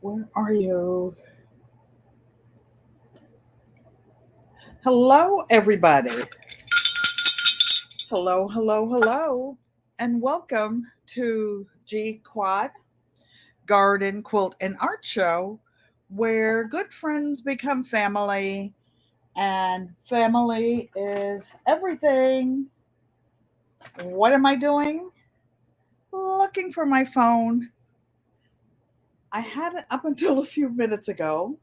Where are you? Hello, everybody. Hello, hello, hello. And welcome to GQUAT Garden Quilt and Art Show, where good friends become family, and family is everything. What am I doing? Looking for my phone. I had it up until a few minutes ago,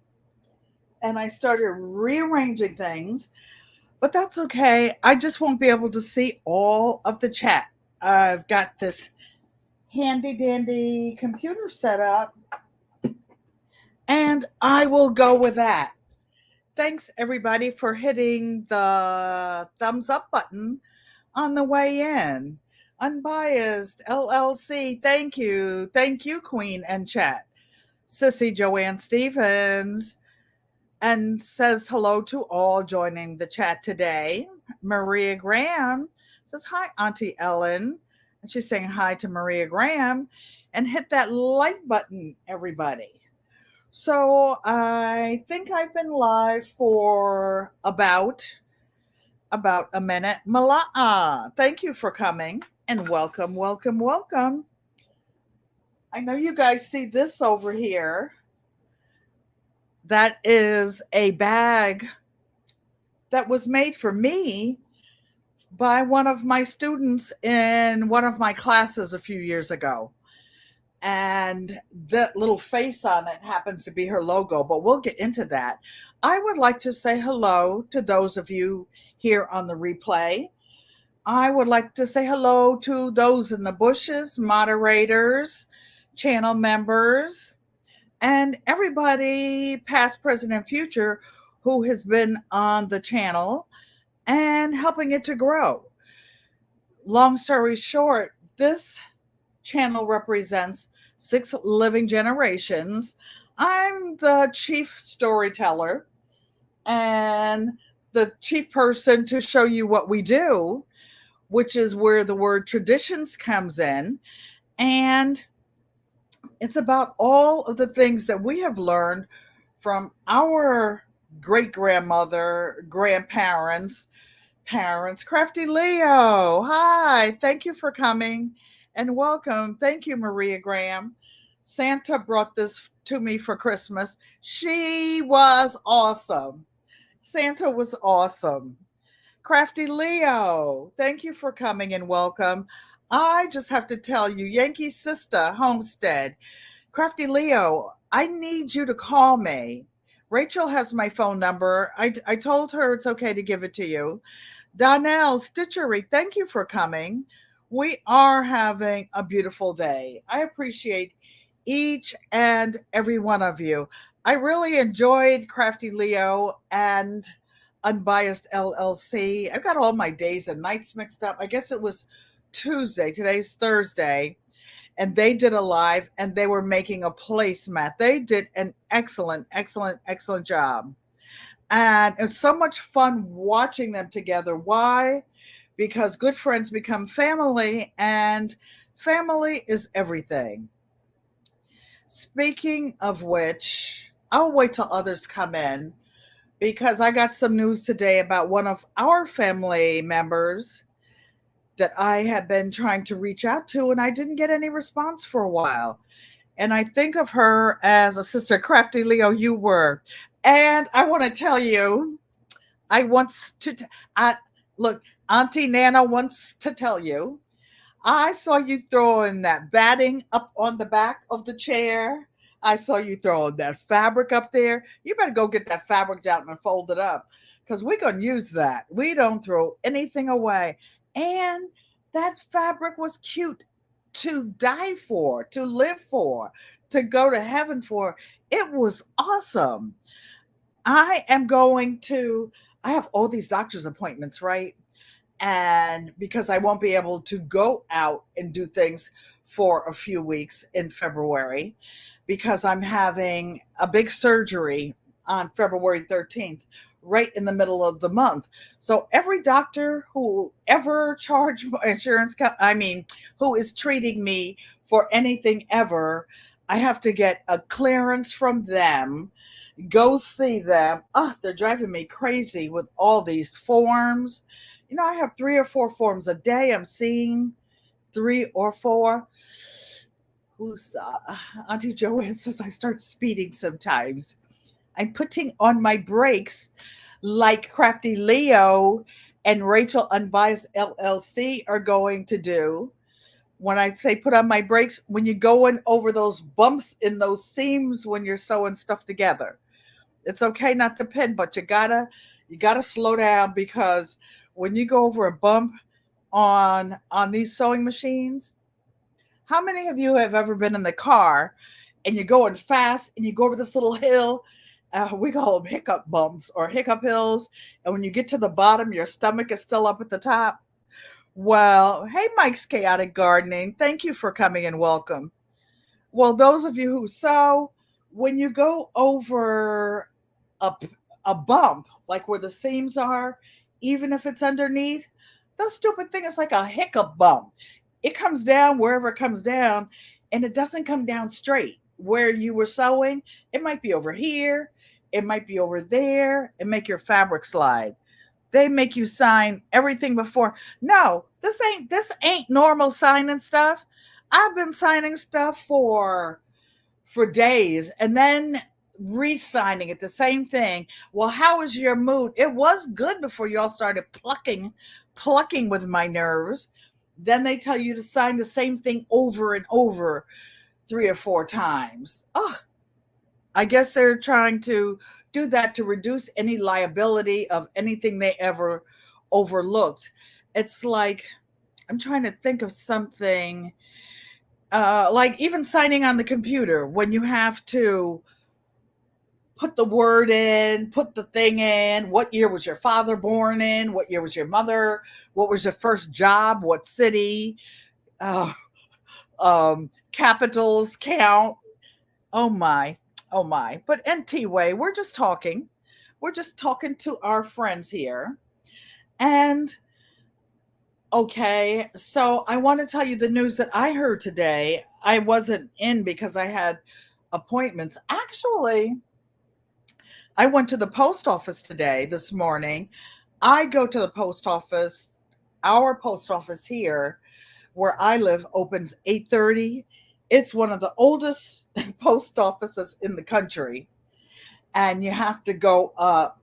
and I started rearranging things. But that's okay. I just won't be able to see all of the chat. I've got this handy dandy computer set up, and I will go with that. Thanks, everybody, for hitting the thumbs up button on the way in. Unbiased LLC, thank you. Thank you, Queen and chat. Sissy Joanne Stevens, and says hello to all joining the chat today. Maria Graham says, hi, Auntie Ellen. And she's saying hi to Maria Graham. And hit that like button, everybody. So I think I've been live for about a minute. Mala'a, thank you for coming and welcome, welcome, welcome. I know you guys see this over here. That is a bag that was made for me by one of my students in one of my classes a few years ago. And that little face on it happens to be her logo, but we'll get into that. I would like to say hello to those of you here on the replay. I would like to say hello to those in the bushes, moderators, channel members, and everybody past, present, and future who has been on the channel and helping it to grow. Long story short, this channel represents 6 living generations. I'm the chief storyteller and the chief person to show you what we do, which is where the word traditions comes in. And it's about all of the things that we have learned from our great grandmother, grandparents, parents. Crafty Leo, hi, thank you for coming and welcome. Thank you, Maria Graham. Santa brought this to me for Christmas. She was awesome. Santa was awesome. Crafty Leo, thank you for coming and welcome. I just have to tell you, Yankee Sister Homestead, Crafty Leo, I need you to call me. Rachel has my phone number. I told her it's okay to give it to you. Donnell Stitchery, thank you for coming. We are having a beautiful day. I appreciate each and every one of you. I really enjoyed Crafty Leo and Unbiased LLC. I've got all my days and nights mixed up. I guess it was Tuesday. Today's Thursday. And they did a live and they were making a placemat. They did an excellent, excellent, excellent job. And it's so much fun watching them together. Why? Because good friends become family, and family is everything. Speaking of which, I'll wait till others come in because I got some news today about one of our family members that I had been trying to reach out to, and I didn't get any response for a while. And I think of her as a sister. Crafty Leo, you were. And I want to tell you, I wants to, look, Auntie Nana wants to tell you, I saw you throwing that batting up on the back of the chair. I saw you throwing that fabric up there. You better go get that fabric out and fold it up because we're going to use that. We don't throw anything away. And that fabric was cute to die for, to live for, to go to heaven for. It was awesome. I have all these doctor's appointments, right? And because I won't be able to go out and do things for a few weeks in February, because I'm having a big surgery on February 13th, right in the middle of the month. So every doctor who ever charged my insurance, who is treating me for anything ever, I have to get a clearance from them, go see them. Oh, they're driving me crazy with all these forms. I have 3 or 4 forms a day. I'm seeing 3 or 4. Who's Auntie Joanne says I start speeding sometimes. I'm putting on my brakes like Crafty Leo and Rachel Unbiased LLC are going to do. When I say put on my brakes, when you're going over those bumps in those seams when you're sewing stuff together. It's okay not to pin, but you gotta slow down, because when you go over a bump on these sewing machines, how many of you have ever been in the car and you're going fast and you go over this little hill? We call them hiccup bumps or hiccup hills. And when you get to the bottom, your stomach is still up at the top. Well, hey, Mike's Chaotic Gardening. Thank you for coming and welcome. Well, those of you who sew, when you go over a, a bump, like where the seams are, even if it's underneath, the stupid thing is like a hiccup bump. It comes down wherever it comes down, and it doesn't come down straight. Where you were sewing, it might be over here, it might be over there, and make your fabric slide. They make you sign everything before. No, this ain't normal signing stuff. I've been signing stuff for days and then re-signing it, the same thing. Well, how was your mood? It was good before you all started plucking with my nerves. Then they tell you to sign the same thing over and over 3 or 4 times. Oh, I guess they're trying to do that to reduce any liability of anything they ever overlooked. It's like, I'm trying to think of something, like even signing on the computer when you have to put the word in, put the thing in. What year was your father born in? What year was your mother? What was your first job? What city? Uh, Capitals count. Oh my, oh my. But NT Way, we're just talking. We're just talking to our friends here. And okay, so I want to tell you the news that I heard today. I wasn't in because I had appointments. Actually, I went to the post office today, this morning. I go to the post office. Our post office here where I live opens 8:30. It's one of the oldest post offices in the country. And you have to go up.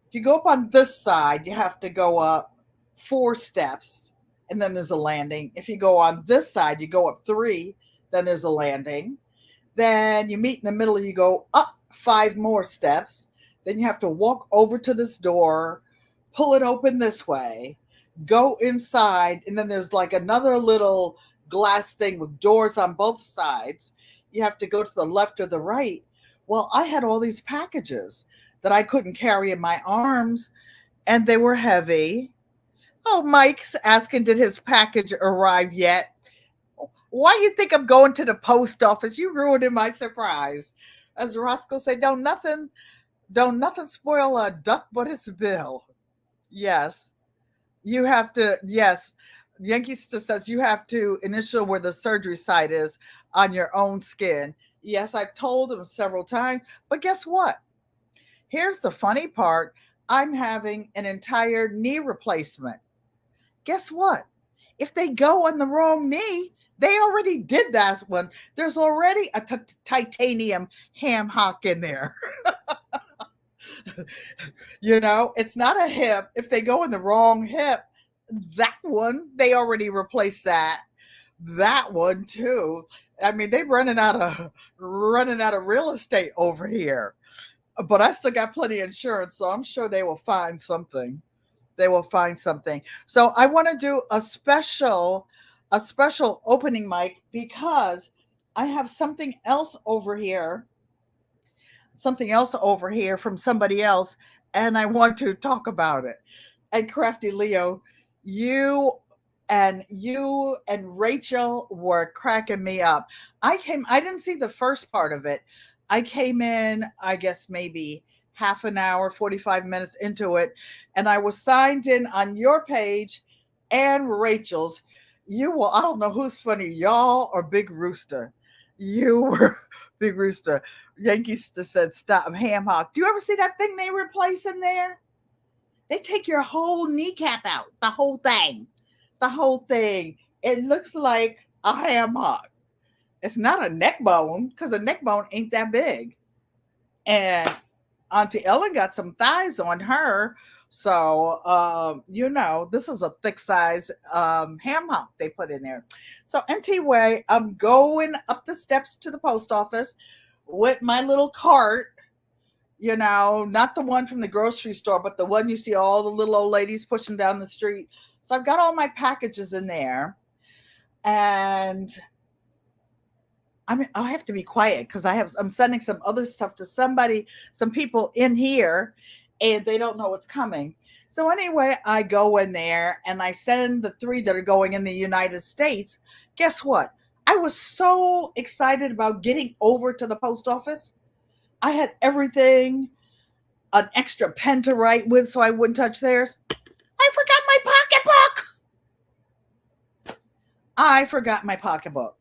If you go up on this side, you have to go up 4 steps, and then there's a landing. If you go on this side, you go up 3, then there's a landing. Then you meet in the middle, you go up 5 more steps. Then you have to walk over to this door, pull it open this way, go inside, and then there's like another little glass thing with doors on both sides. You have to go to the left or the right. Well, I had all these packages that I couldn't carry in my arms, and they were heavy. Oh, Mike's asking, did his package arrive yet? Why you think I'm going to the post office? You ruining my surprise. As Roscoe said, don't nothing spoil a duck but its bill. Yes. You have to, yes. Yankee says you have to initial where the surgery site is on your own skin. Yes, I've told him several times, but guess what? Here's the funny part. I'm having an entire knee replacement. Guess what? If they go on the wrong knee, they already did that one. There's already a titanium ham hock in there. It's not a hip. If they go in the wrong hip, that one, they already replaced that. That one too. I mean, they're running out of real estate over here. But I still got plenty of insurance, so I'm sure they will find something. They will find something. So I want to do a special opening mic because I have something else over here from somebody else, and I want to talk about it. And Crafty Leo, you you and Rachel were cracking me up. I didn't see the first part of it. I came in, I guess maybe half an hour, 45 minutes into it, and I was signed in on your page and Rachel's. I don't know who's funny, y'all or Big Rooster. You were Big Rooster. Yankees just said stop ham hock. Do you ever see that thing they replace in there? They take your whole kneecap out, the whole thing, the whole thing. It looks like a ham hock. It's not a neck bone because a neck bone ain't that big. And Auntie Ellen got some thighs on her. So, this is a thick size ham hock they put in there. So, anyway, I'm going up the steps to the post office with my little cart, not the one from the grocery store, but the one you see all the little old ladies pushing down the street. So, I've got all my packages in there. And I have to be quiet because I'm sending some other stuff to some people in here, and they don't know what's coming. So anyway, I go in there and I send the 3 that are going in the United States. Guess what? I was so excited about getting over to the post office. I had everything, an extra pen to write with so I wouldn't touch theirs. I forgot my pocketbook.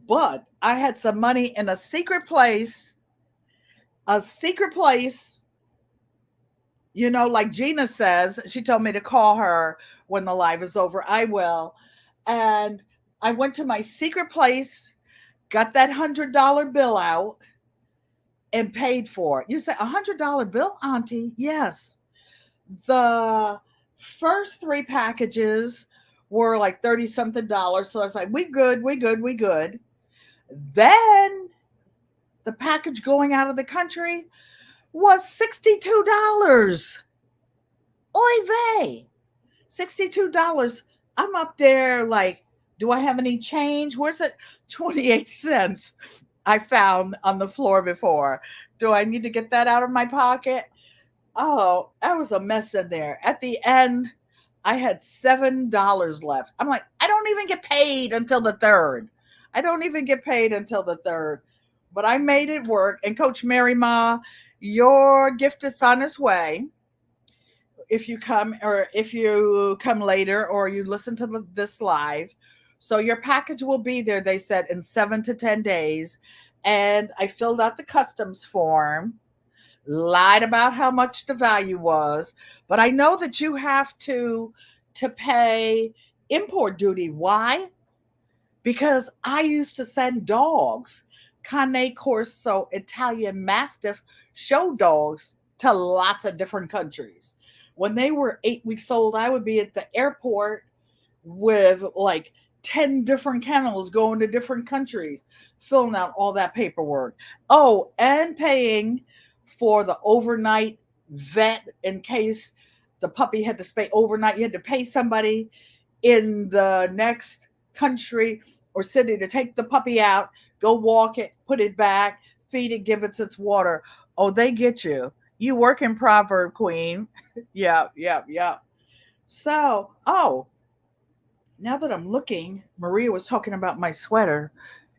But I had some money in a secret place, like Gina says. She told me to call her when the live is over. I will. And I went to my secret place, got that $100 bill out, and paid for it. You say, $100 bill, Auntie? Yes. The first 3 packages were like 30 something dollars. So I was like, we good. Then the package going out of the country was $62. Oy vey. $62. I'm up there like, do I have any change? Where's it? 28 cents I found on the floor before. Do I need to get that out of my pocket? Oh, that was a mess in there. At the end, I had $7 left. I'm like, I don't even get paid until the 3rd. But I made it work. And Coach Mary Ma, your gift is on its way. If you come later or you listen to this live. So your package will be there, they said, in 7 to 10 days. And I filled out the customs form, lied about how much the value was. But I know that you have to pay import duty. Why? Because I used to send dogs, Cane Corso, Italian Mastiff show dogs, to lots of different countries. When they were 8 weeks old, I would be at the airport with like 10 different kennels going to different countries, filling out all that paperwork. Oh, and paying for the overnight vet in case the puppy had to stay overnight. You had to pay somebody in the next country or city to take the puppy out, go walk it, put it back, feed it, give it its water. Oh, they get you. You work in Proverb Queen. Yeah. So, now that I'm looking, Maria was talking about my sweater.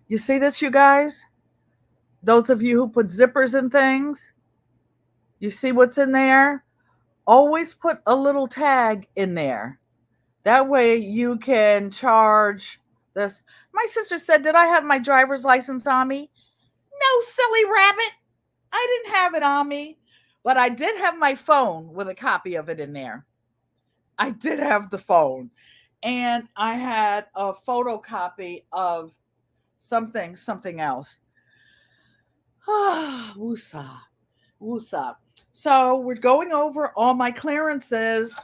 You see this, you guys? Those of you who put zippers in things, you see what's in there? Always put a little tag in there. That way you can charge this. My sister said, did I have my driver's license on me? No, silly rabbit. I didn't have it on me. But I did have my phone with a copy of it in there. I did have the phone. And I had a photocopy of something else. Woosah. So we're going over all my clearances.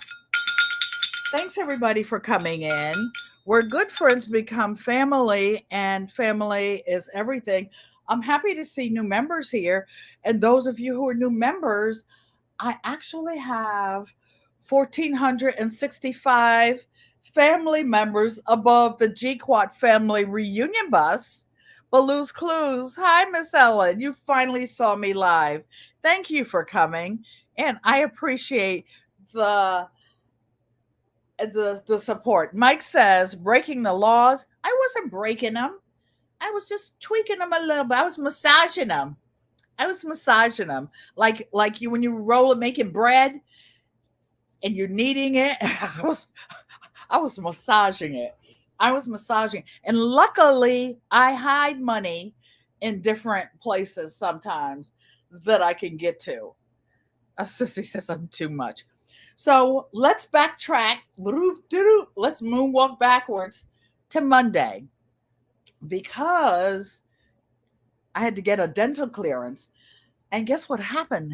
Thanks everybody for coming in. We're good friends become family, and family is everything. I'm happy to see new members here. And those of you who are new members, I actually have 1,465 family members above the GQUAT family reunion bus. Baloo's Clues. Hi, Miss Ellen. You finally saw me live. Thank you for coming. And I appreciate the support. Mike says, breaking the laws. I wasn't breaking them. I was just tweaking them a little bit. I was massaging them. Like you when you roll it making bread and you're kneading it. I was massaging it. I was massaging. And luckily, I hide money in different places sometimes that I can get to. A sissy says I'm too much. So let's backtrack. Let's moonwalk backwards to Monday because I had to get a dental clearance. And guess what happened?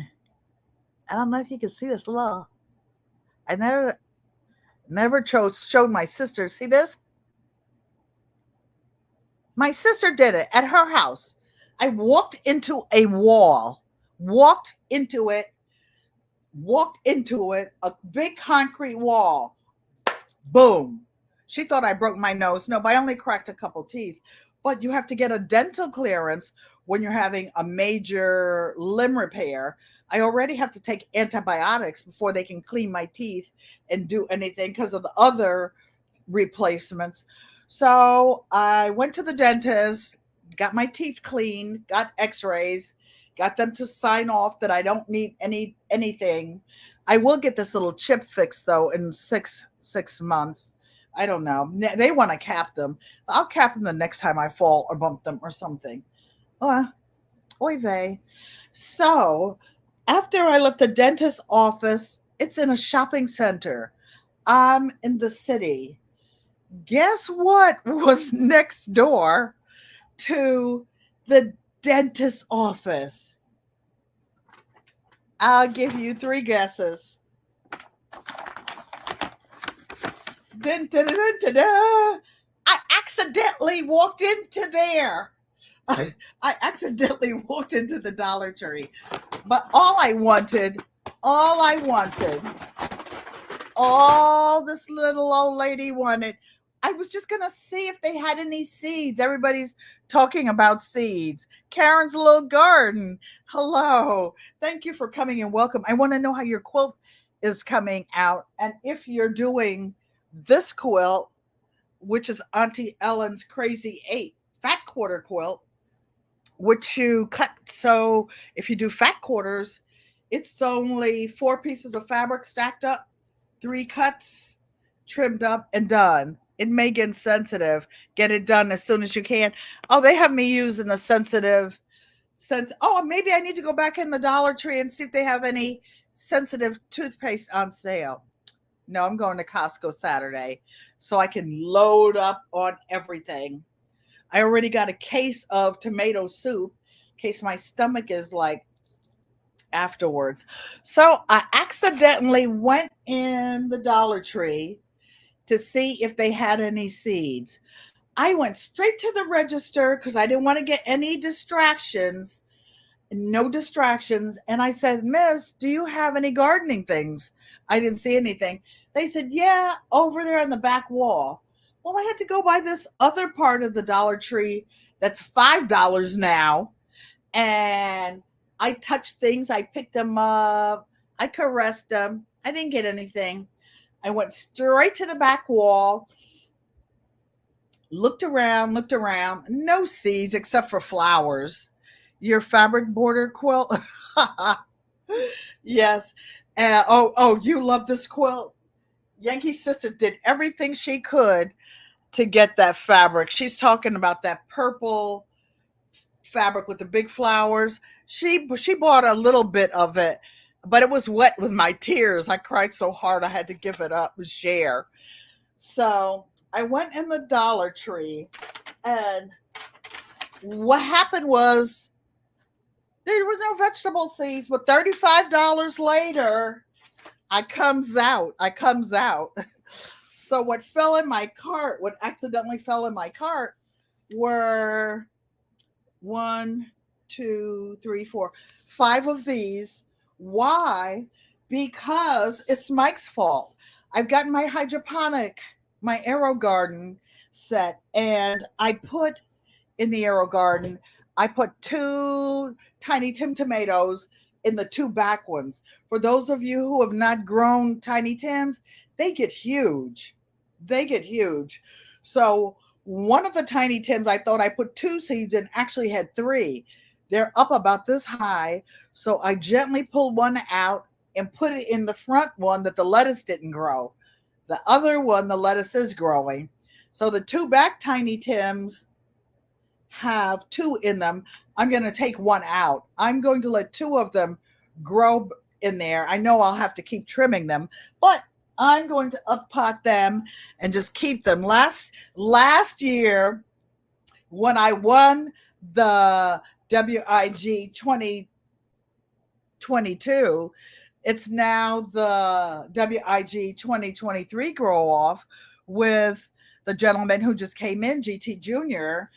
I don't know if you can see this little. I never showed my sister. See this? My sister did it at her house. I walked into a wall, walked into it, a big concrete wall. Boom. She thought I broke my nose. No, but I only cracked a couple teeth. But you have to get a dental clearance when you're having a major limb repair. I already have to take antibiotics before they can clean my teeth and do anything because of the other replacements. So I went to the dentist, got my teeth cleaned, got x-rays, got them to sign off that I don't need anything. I will get this little chip fixed though in six months. I don't know. They want to cap them. I'll cap them the next time I fall or bump them or something. Oy vey. So after I left the dentist's office, it's in a shopping center. I'm in the city. Guess what was next door to the dentist's office? I'll give you 3 guesses. Dun, dun, dun, dun, dun, dun. I accidentally walked into there. I accidentally walked into the Dollar Tree. But all this little old lady wanted, I was just going to see if they had any seeds. Everybody's talking about seeds. Karen's little garden. Hello. Thank you for coming and welcome. I want to know how your quilt is coming out. And if you're doing this quilt, which is Auntie Ellen's Crazy 8 fat quarter quilt, which you cut. So if you do fat quarters, it's only 4 pieces of fabric stacked up, 3 cuts, trimmed up, and done. It may get sensitive. Get it done as soon as you can. Oh, they have me using the sensitive sense. Oh, maybe I need to go back in the Dollar Tree and see if they have any sensitive toothpaste on sale. No, I'm going to Costco Saturday so I can load up on everything. I already got a case of tomato soup in case my stomach is like afterwards. So I accidentally went in the Dollar Tree to see if they had any seeds. I went straight to the register because I didn't want to get any distractions. No distractions. And I said, Miss, do you have any gardening things? I didn't see anything. They said, yeah, over there on the back wall. Well, I had to go by this other part of the Dollar Tree that's $5 now. And I touched things. I picked them up. I caressed them. I didn't get anything. I went straight to the back wall, looked around, no seeds except for flowers. Your fabric border quilt? Yes. You love this quilt? Yankee's sister did everything she could to get that fabric. She's talking about that purple fabric with the big flowers. She bought a little bit of it, but it was wet with my tears. I cried so hard I had to give it up, share. So I went in the Dollar Tree, and what happened was there was no vegetable seeds, but $35 later, I comes out. So what accidentally fell in my cart were 1, 2, 3, 4, 5 of these. Why? Because it's Mike's fault. I've gotten my hydroponic, my Aero Garden set, and I put in the Aero Garden, I put 2 Tiny Tim tomatoes in the 2 back ones. For those of you who have not grown Tiny Tims, they get huge. So one of the Tiny Tims, I thought I put 2 seeds in, actually had 3. They're up about this high. So I gently pulled one out and put it in the front one that the lettuce didn't grow. The other one, the lettuce is growing. So the two back Tiny Tims have two in them. I'm going to take one out. I'm going to let two of them grow in there. I know I'll have to keep trimming them, but I'm going to up pot them and just keep them. Last year, when I won the WIG 2022, it's now the WIG 2023 grow off with the gentleman who just came in, GT Jr.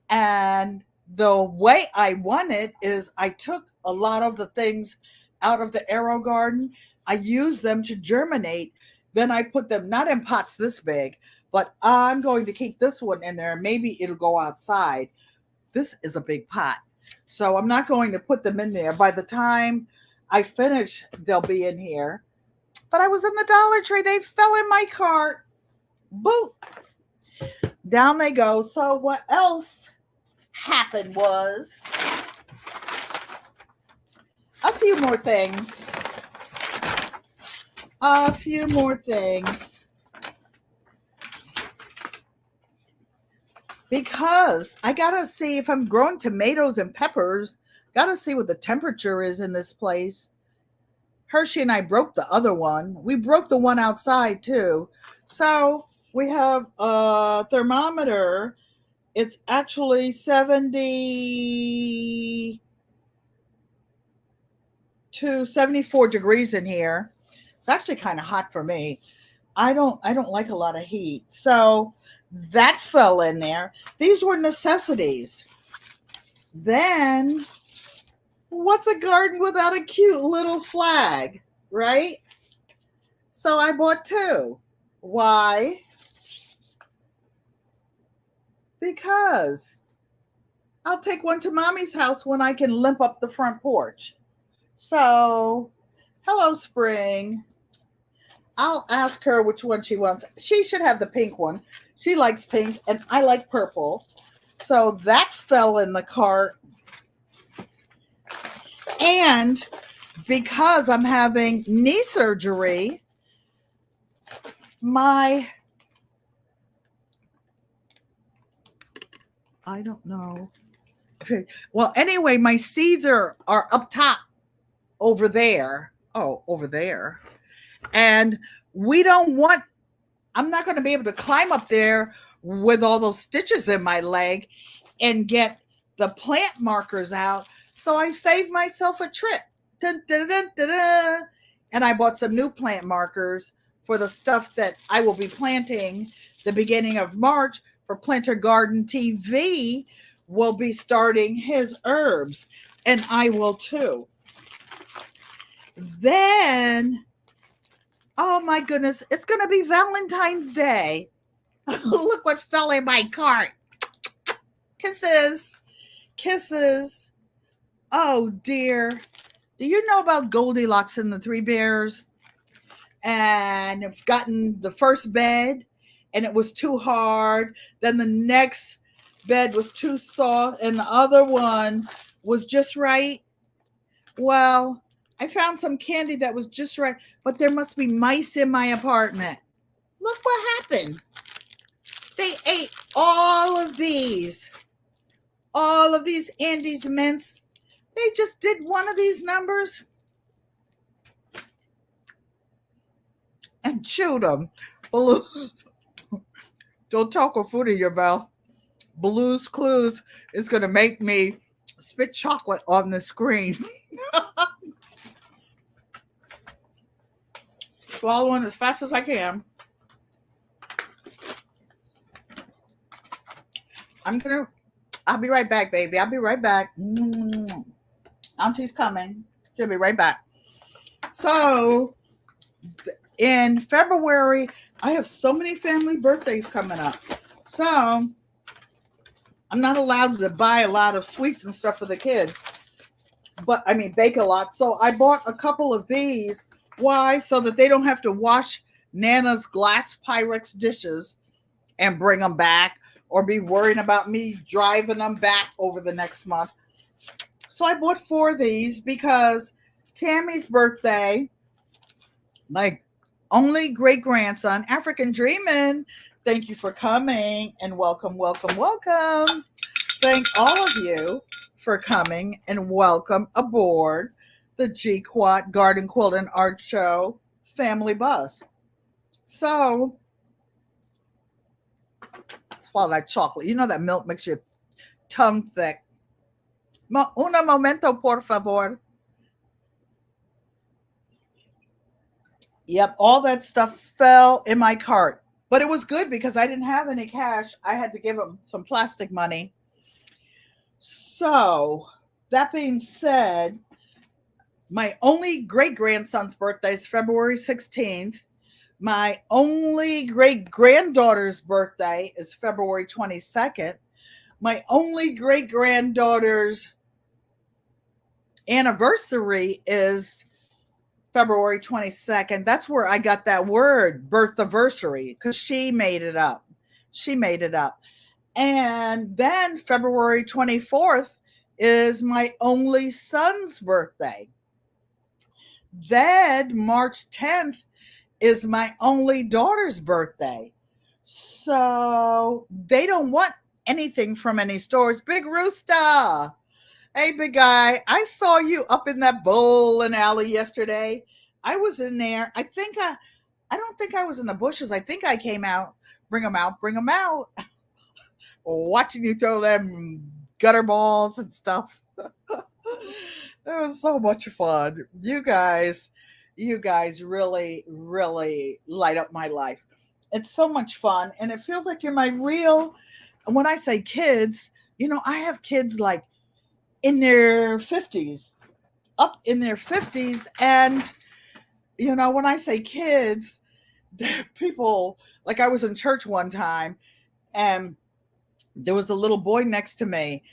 And the way I won it is I took a lot of the things out of the Aero Garden. I used them to germinate. Then I put them not in pots this big, but I'm going to keep this one in there. Maybe it'll go outside. This is a big pot. So I'm not going to put them in there. By the time I finish, they'll be in here. But I was in the Dollar Tree. They fell in my cart. Boop. Down they go. So what else happened was a few more things. Because I gotta see if I'm growing tomatoes and peppers, gotta see what the temperature is in this place. Hershey and I broke the other one. We broke the one outside too. So we have a thermometer. It's actually 70 to 74 degrees in here. It's actually kind of hot for me. I don't like a lot of heat. So that fell in there. These were necessities. Then what's a garden without a cute little flag, right? So I bought two. Why? Because I'll take one to Mommy's house when I can limp up the front porch. So, hello, Spring. I'll ask her which one she wants. She should have the pink one. She likes pink, and I like purple. So that fell in the cart. And because I'm having knee surgery, I don't know. Well, anyway, my seeds are up top over there. Oh, over there. And I'm not going to be able to climb up there with all those stitches in my leg and get the plant markers out. So I saved myself a trip. Dun, dun, dun, dun, dun. And I bought some new plant markers for the stuff that I will be planting the beginning of March for Planter Garden TV. Will be starting his herbs, and I will too. Then, oh my goodness, it's going to be Valentine's Day. Look what fell in my cart. Kisses. Kisses. Oh dear. Do you know about Goldilocks and the Three Bears? And I've gotten the first bed and it was too hard. Then the next bed was too soft and the other one was just right. Well, I found some candy that was just right, but there must be mice in my apartment. Look what happened. They ate all of these Andes mints. They just did one of these numbers and chewed them. Blues. Don't talk with food in your mouth. Blues Clues is going to make me spit chocolate on the screen. Swallowing as fast as I can. I'll be right back, baby. I'll be right back. Auntie's coming. She'll be right back. So, in February, I have so many family birthdays coming up. So, I'm not allowed to buy a lot of sweets and stuff for the kids. Bake a lot. So, I bought a couple of these. Why? So that they don't have to wash Nana's glass Pyrex dishes and bring them back, or be worrying about me driving them back over the next month. So I bought 4 of these because Cammie's birthday, my only great-grandson, African Dreamin', Thank you for coming and welcome, welcome, welcome. Thank all of you for coming and welcome aboard the GQUAT Garden Quilt and Art Show family bus. So, swallow that chocolate. You know that milk makes your tongue thick. Una momento, por favor. Yep, all that stuff fell in my cart. But it was good because I didn't have any cash. I had to give them some plastic money. So, that being said, my only great grandson's birthday is February 16th. My only great granddaughter's birthday is February 22nd. My only great granddaughter's anniversary is February 22nd. That's where I got that word, birthiversary, because she made it up. She made it up. And then February 24th is my only son's birthday. Then March 10th is my only daughter's birthday. So they don't want anything from any stores. Big Rooster. Hey, big guy. I saw you up in that bowling alley yesterday. I was in there. I don't think I was in the bushes. I think I came out. Bring them out. Bring them out. Watching you throw them gutter balls and stuff. It was so much fun. You guys really, really light up my life. It's so much fun. And it feels like you're my real, when I say kids, I have kids like in their 50s, up in their 50s. And, when I say kids, people, like I was in church one time and there was a little boy next to me.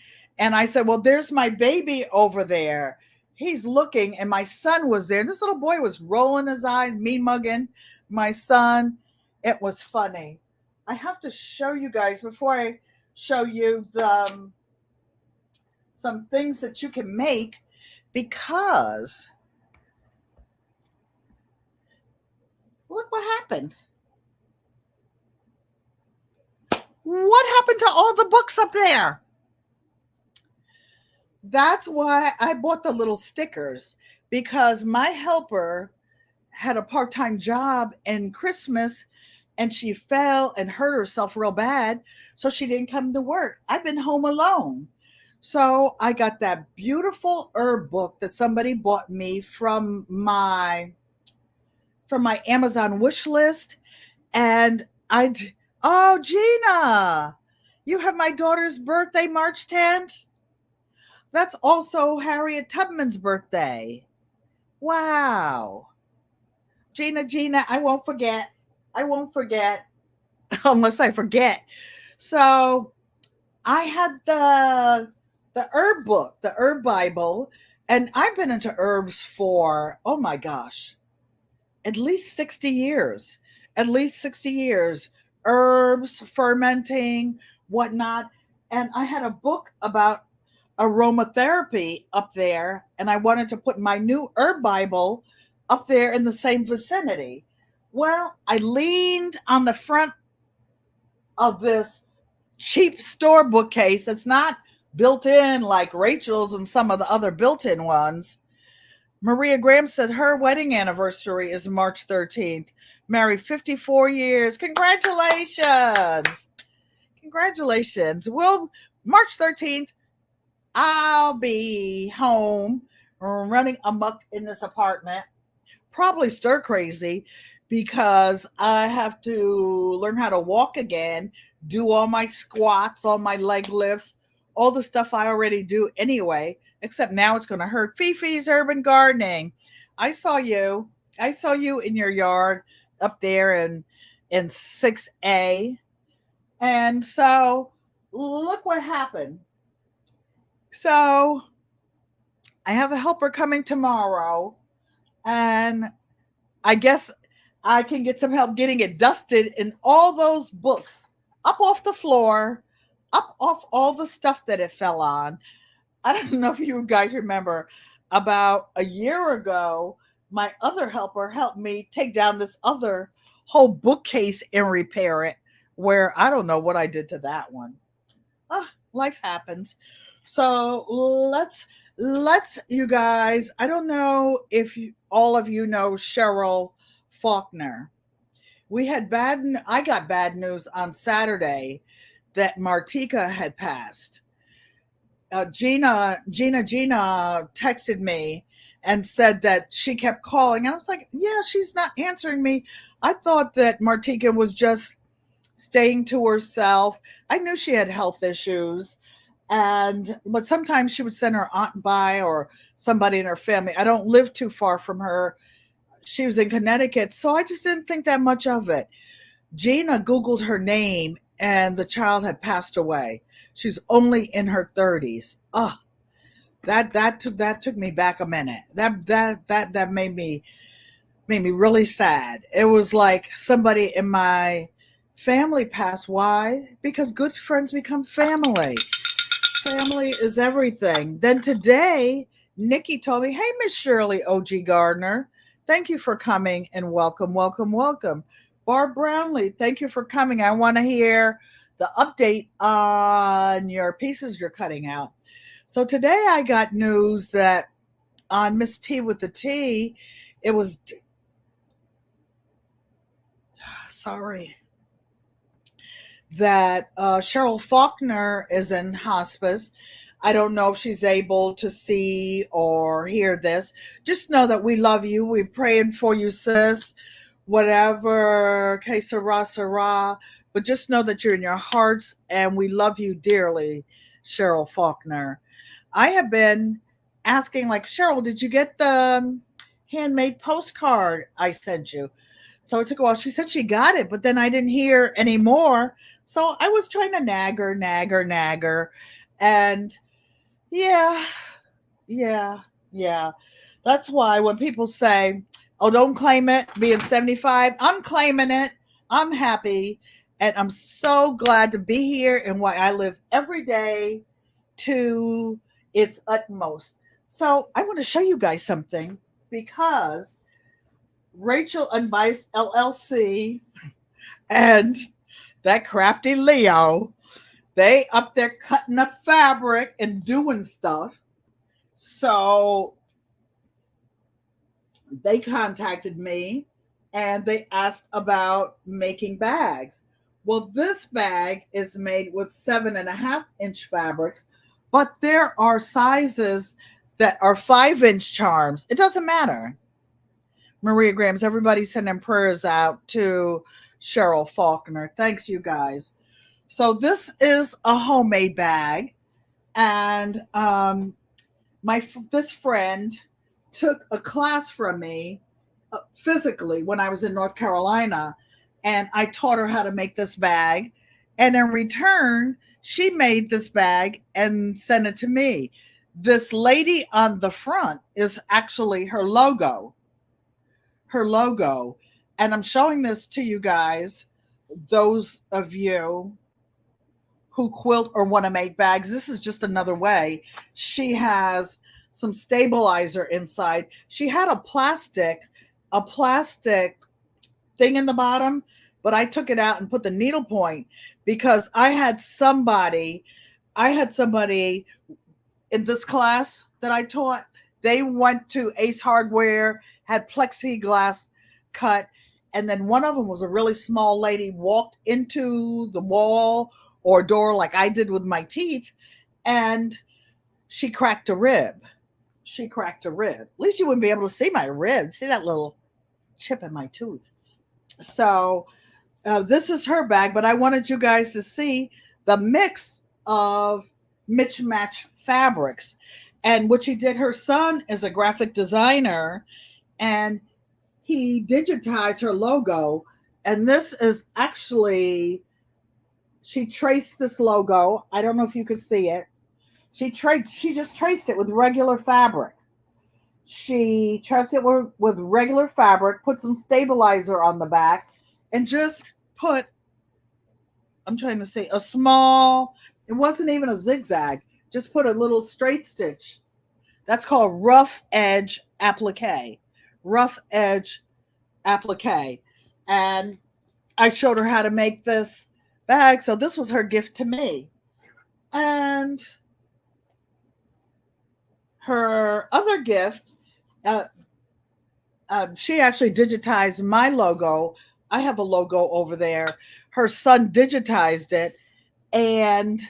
And I said, well, there's my baby over there. He's looking, and my son was there. This little boy was rolling his eyes, me mugging my son. It was funny. I have to show you guys before I show you some things that you can make, because look what happened. What happened to all the books up there? That's why I bought the little stickers, because my helper had a part-time job in Christmas and she fell and hurt herself real bad, so she didn't come to work. I've been home alone. So I got that beautiful herb book that somebody bought me from my Amazon wish list. And oh, Gina, you have my daughter's birthday, March 10th. That's also Harriet Tubman's birthday. Wow. Gina, I won't forget. I won't forget unless I forget. So I had the herb book, the herb Bible, and I've been into herbs for, oh my gosh, at least 60 years. At least 60 years. Herbs, fermenting, whatnot. And I had a book about aromatherapy up there, and I wanted to put my new herb Bible up there in the same vicinity. Well, I leaned on the front of this cheap store bookcase that's not built in like Rachel's and some of the other built-in ones. Maria Graham said her wedding anniversary is March 13th. Married 54 years. Congratulations. Congratulations. Well, March 13th, I'll be home running amok in this apartment, probably stir crazy, because I have to learn how to walk again, do all my squats, all my leg lifts, all the stuff I already do anyway, except now it's going to hurt. Fifi's Urban Gardening. I saw you. I saw you in your yard up there in 6A. And so look what happened. So I have a helper coming tomorrow, and I guess I can get some help getting it dusted and all those books up off the floor, up off all the stuff that it fell on. I don't know if you guys remember, about a year ago, my other helper helped me take down this other whole bookcase and repair it. where I don't know what I did to that one. Life happens. So let's you guys. I don't know if all of you know Cheryl Faulkner. We had I got bad news on Saturday that Martika had passed. Gina texted me and said that she kept calling. And I was like, yeah, she's not answering me. I thought that Martika was just staying to herself. I knew she had health issues. But sometimes she would send her aunt by or somebody in her family. I don't live too far from her. She was in Connecticut, so I just didn't think that much of it. Gina Googled her name and the child had passed away. She's only in her 30s. Oh, that took me back a minute. That made me really sad. It was like somebody in my family passed. Why? Because good friends become family. Family is everything. Then today, Nikki told me, hey, Miss Shirley O.G. Gardner, thank you for coming and welcome, welcome, welcome. Barb Brownlee, thank you for coming. I want to hear the update on your pieces you're cutting out. So today I got news that on Miss T with the T, it was, sorry, that Cheryl Faulkner is in hospice. I don't know if she's able to see or hear this. Just know that we love you. We're praying for you, sis. Whatever, que sera, sera. But just know that you're in your hearts and we love you dearly, Cheryl Faulkner. I have been asking, like, Cheryl, did you get the handmade postcard I sent you? So it took a while. She said she got it, but then I didn't hear any more. So I was trying to nag her. And yeah, yeah, yeah. That's why when people say, oh, don't claim it, being 75, I'm claiming it. I'm happy. And I'm so glad to be here and why I live every day to its utmost. So I want to show you guys something because Rachel and Vice LLC and that crafty Leo, they up there cutting up fabric and doing stuff. So they contacted me and they asked about making bags. Well, this bag is made with 7.5-inch fabrics, but there are sizes that are 5-inch charms. It doesn't matter. Maria Grams, everybody sending prayers out to Cheryl Faulkner. Thanks, you guys. So this is a homemade bag, and this friend took a class from me physically when I was in North Carolina, and I taught her how to make this bag. And in return, she made this bag and sent it to me. This lady on the front is actually her logo. Her logo. And I'm showing this to you guys, those of you who quilt or want to make bags. This is just another way. She has some stabilizer inside. She had a plastic thing in the bottom, but I took it out and put the needle point because I had somebody in this class that I taught. They went to Ace Hardware, had plexiglass cut, and then one of them was a really small lady, walked into the wall or door like I did with my teeth, and she cracked a rib. She cracked a rib. At least you wouldn't be able to see my rib. See that little chip in my tooth. So this is her bag, but I wanted you guys to see the mix of mismatch fabrics. And what she did, her son is a graphic designer, and he digitized her logo. And this is actually, she traced this logo. I don't know if you could see it. She just traced it with regular fabric. She traced it with regular fabric, put some stabilizer on the back, and just put, I'm trying to say, a small, it wasn't even a zigzag, just put a little straight stitch. That's called rough edge applique. Rough edge applique. And I showed her how to make this bag. So this was her gift to me. And her other gift, uh, she actually digitized my logo. I have a logo over there. Her son digitized it. And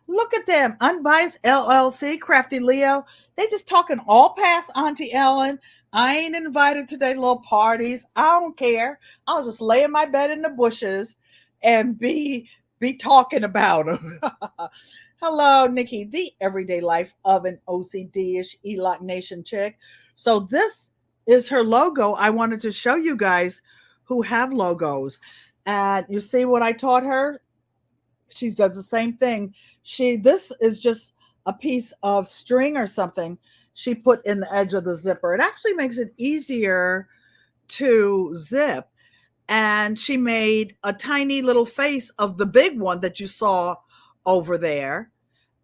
look at them. Unbiased LLC, Crafty Leo. They just talking all past Auntie Ellen. I ain't invited to their little parties. I don't care. I'll just lay in my bed in the bushes and be talking about them. Hello, Nikki, the everyday life of an OCD-ish ELOC Nation chick. So this is her logo. I wanted to show you guys who have logos. And you see what I taught her? She does the same thing. This is just a piece of string or something she put in the edge of the zipper. It actually makes it easier to zip. And she made a tiny little face of the big one that you saw over there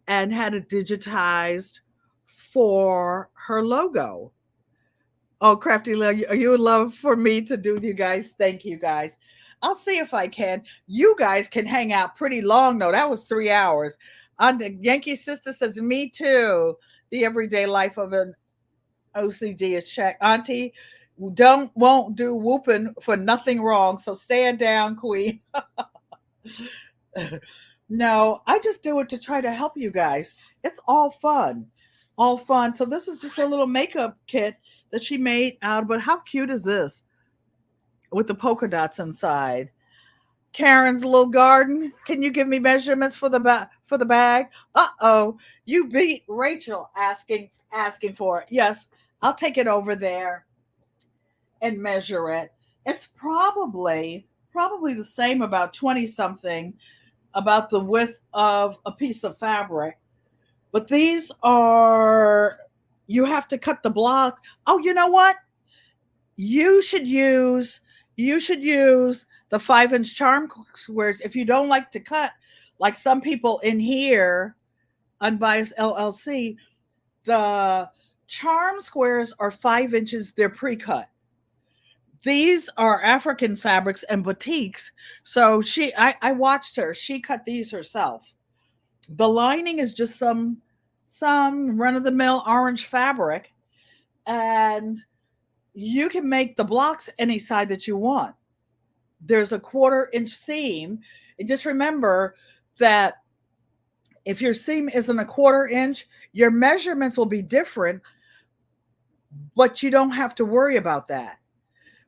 and had it digitized for her logo. Oh, Crafty Lil, are you in love for me to do you guys? Thank you guys. I'll see if I can. You guys can hang out pretty long though. That was 3 hours. Yankee Sister says, me too. The everyday life of an OCD is check. Auntie, won't do whooping for nothing wrong. So stand down, Queen. No, I just do it to try to help you guys. It's all fun. All fun. So this is just a little makeup kit that she made out, but how cute is this? With the polka dots inside. Karen's little garden. Can you give me measurements for the bag? Uh-oh. You beat Rachel asking for it. Yes, I'll take it over there and measure it. It's probably the same, about 20 something, about the width of a piece of fabric. But these are, you have to cut the block. Oh, you know what? You should use the 5-inch charm squares if you don't like to cut, like some people in here, Unbiased LLC. The charm squares are 5 inches. They're pre-cut. These are African fabrics and boutiques. So I watched her. She cut these herself. The lining is just some run-of-the-mill orange fabric, and you can make the blocks any side that you want. There's a 1/4 inch seam, and just remember that if your seam isn't a 1/4 inch, your measurements will be different, but you don't have to worry about that.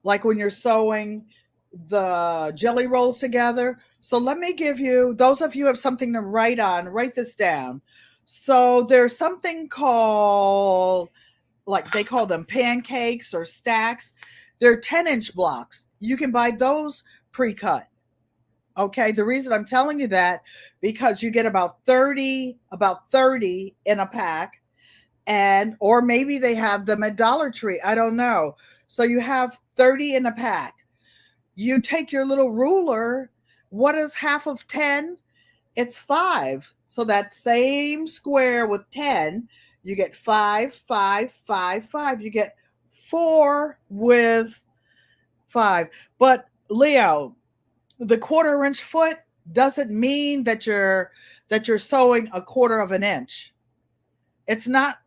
Like when you're sewing the jelly rolls together. So let me give you, those of you who have something to write on, write this down. So there's something called, like they call them pancakes or stacks. They're 10-inch blocks. You can buy those pre-cut. Okay, the reason I'm telling you that, because you get about 30 in a pack, and or maybe they have them at Dollar Tree. I don't know. So you have 30 in a pack. You take your little ruler. What is half of 10? It's 5. So that same square with 10, you get 5, 5, 5, 5. You get 4 with 5. But Leo, the 1/4 inch foot doesn't mean that you're sewing a 1/4 inch. It's not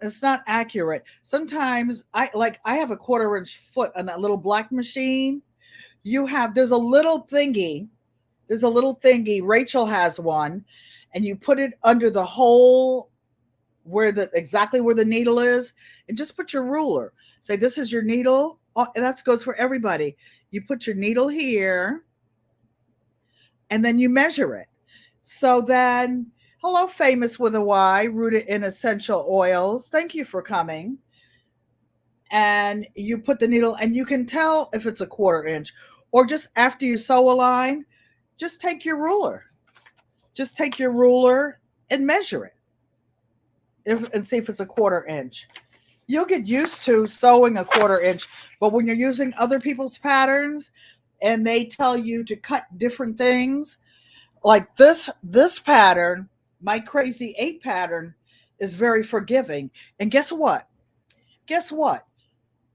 accurate. Sometimes I have a 1/4 inch foot on that little black machine. There's a little thingy. Rachel has one, and you put it under the hole exactly where the needle is, and just put your ruler. Say, this is your needle. Oh, and that goes for everybody. You put your needle here, and then you measure it. So then, hello, Famous with a Y, rooted in essential oils. Thank you for coming. And you put the needle, and you can tell if it's a 1/4 inch, or just after you sew a line, just take your ruler. Just take your ruler and measure it, and see if it's a 1/4 inch. You'll get used to sewing a 1/4 inch, but when you're using other people's patterns and they tell you to cut different things, like this pattern, my Crazy 8 pattern, is very forgiving. And guess what?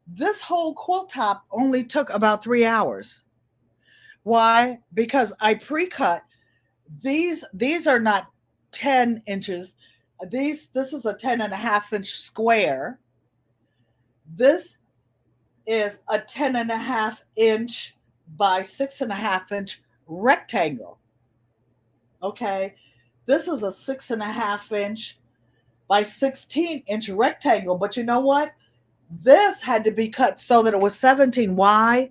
This whole quilt top only took about 3 hours. Why? Because I pre-cut These are not 10 inches. This is a 10.5 inch square. This is a 10.5 inch by 6.5 inch rectangle. Okay. This is a 6.5 inch by 16 inch rectangle. But you know what? This had to be cut so that it was 17. Why?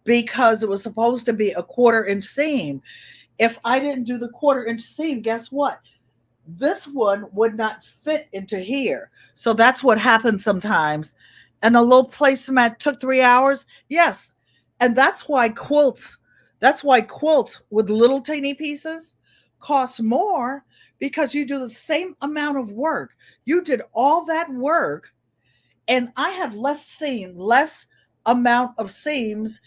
Because it was supposed to be a 1/4 inch seam. If I didn't do the 1/4 inch seam, guess what? This one would not fit into here. So that's what happens sometimes. And a little placemat took 3 hours. Yes. And that's why quilts with little tiny pieces cost more, because you do the same amount of work. You did all that work, and I have less amount of seams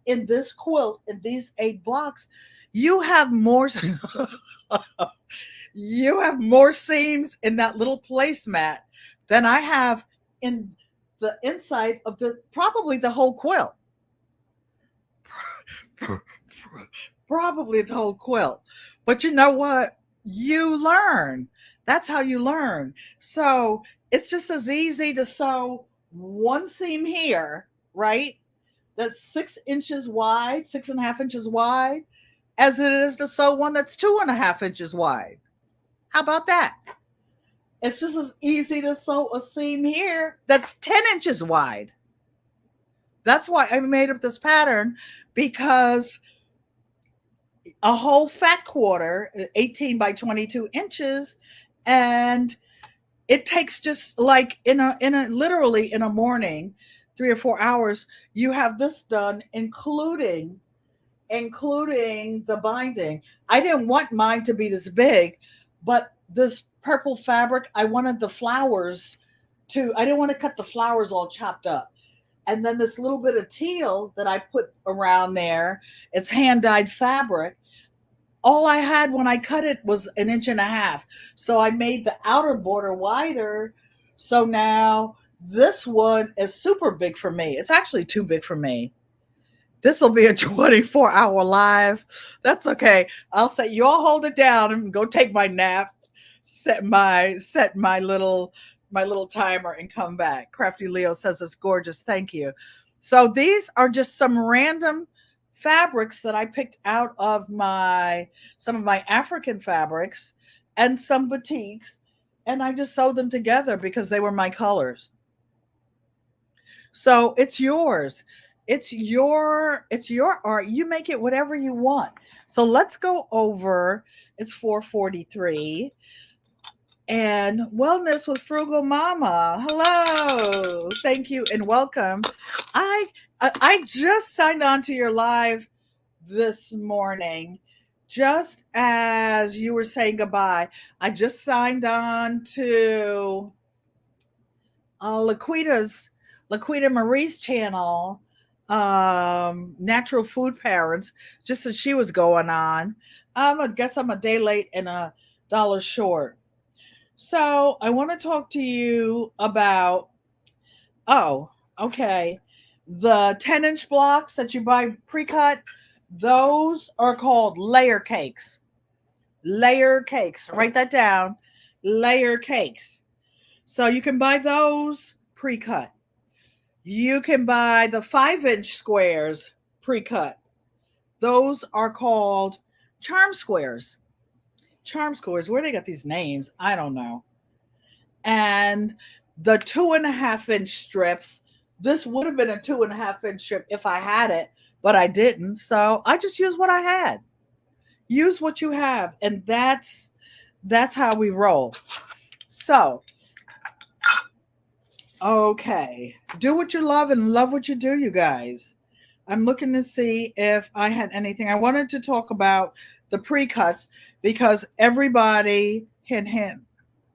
in this quilt, in these 8 blocks. You have more you have more seams in that little placemat than I have in the inside of the probably the whole quilt. Probably the whole quilt. But you know what? You learn. That's how you learn. So it's just as easy to sew one seam here, right? That's 6 inches wide, 6.5 inches wide, as it is to sew one that's 2.5 inches wide. How about that? It's just as easy to sew a seam here that's 10 inches wide. That's why I made up this pattern, because a whole fat quarter, 18 by 22 inches, and it takes just like in a literally in a morning, 3 or 4 hours, you have this done, including the binding. I didn't want mine to be this big, but this purple fabric, I wanted the flowers I didn't want to cut the flowers all chopped up. And then this little bit of teal that I put around there, it's hand dyed fabric. All I had when I cut it was 1.5 inches. So I made the outer border wider. So now this one is super big for me. It's actually too big for me. This will be a 24-hour live. That's okay. I'll say, you all hold it down and go take my nap, set my little timer and come back. Crafty Leo says it's gorgeous. Thank you. So these are just some random fabrics that I picked out of some of my African fabrics and some batiks, and I just sewed them together because they were my colors. So it's yours. It's your art. You make it whatever you want. So let's go over. It's 4:43. And Wellness with Frugal Mama. Hello. Thank you and welcome. I just signed on to your live this morning, just as you were saying goodbye. I just signed on to Laquita Marie's channel, Natural Food Parents, just as she was going on. I guess I'm a day late and $1 short. So I want to talk to you about, oh, okay, the 10-inch blocks that you buy pre-cut. Those are called layer cakes. Layer cakes. Write that down. Layer cakes. So you can buy those pre-cut. You can buy the 5-inch squares pre-cut. Those are called charm squares. Charm squares. Where they got these names, I don't know. And the 2.5-inch strips. This would have been a 2.5-inch strip if I had it, but I didn't. So I just used what I had. Use what you have, and that's how we roll. So, okay, do what you love and love what you do, you guys. I'm looking to see if I had anything. I wanted to talk about the pre-cuts because everybody, hint, hint,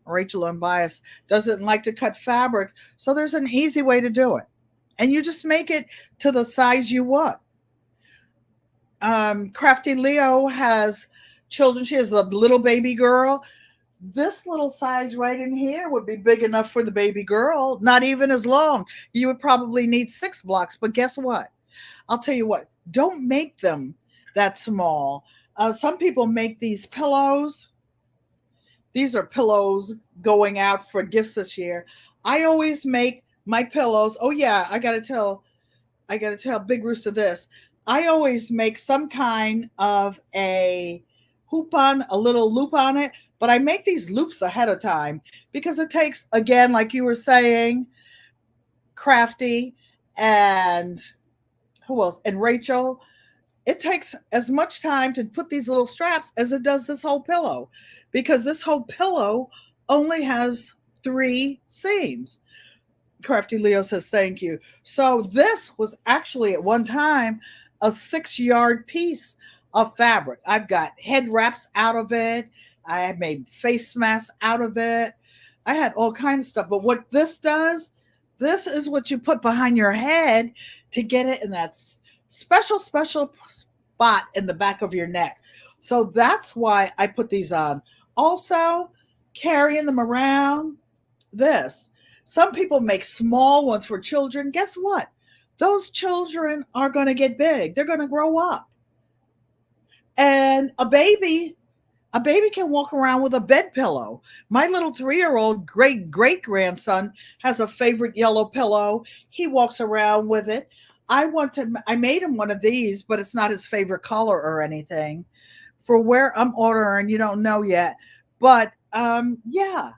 Rachel Unbiased, doesn't like to cut fabric. So there's an easy way to do it. And you just make it to the size you want. Crafty Leo has children. She has a little baby girl. This little size right in here would be big enough for the baby girl, not even as long. You would probably need 6 blocks. But guess what? I'll tell you what, don't make them that small. Some people make these pillows. These are pillows going out for gifts this year. I always make my pillows. Oh yeah, I got to tell Big Rooster this. I always make some kind of a a little loop on it, but I make these loops ahead of time because it takes, again, like you were saying, Crafty and who else? And Rachel. It takes as much time to put these little straps as it does this whole pillow because this whole pillow only has 3 seams. Crafty Leo says thank you. So this was actually at one time a 6-yard piece of fabric. I've got head wraps out of it. I had made face masks out of it. I had all kinds of stuff. But what this does, this is what you put behind your head to get it in that special spot in the back of your neck. So that's why I put these on. Also, carrying them around, this. Some people make small ones for children. Guess what? Those children are going to get big. They're going to grow up. And a baby can walk around with a bed pillow. My little 3-year-old great grandson has a favorite yellow pillow. He walks around with it. I made him one of these, but it's not his favorite color or anything. For where I'm ordering, you don't know yet. But yeah,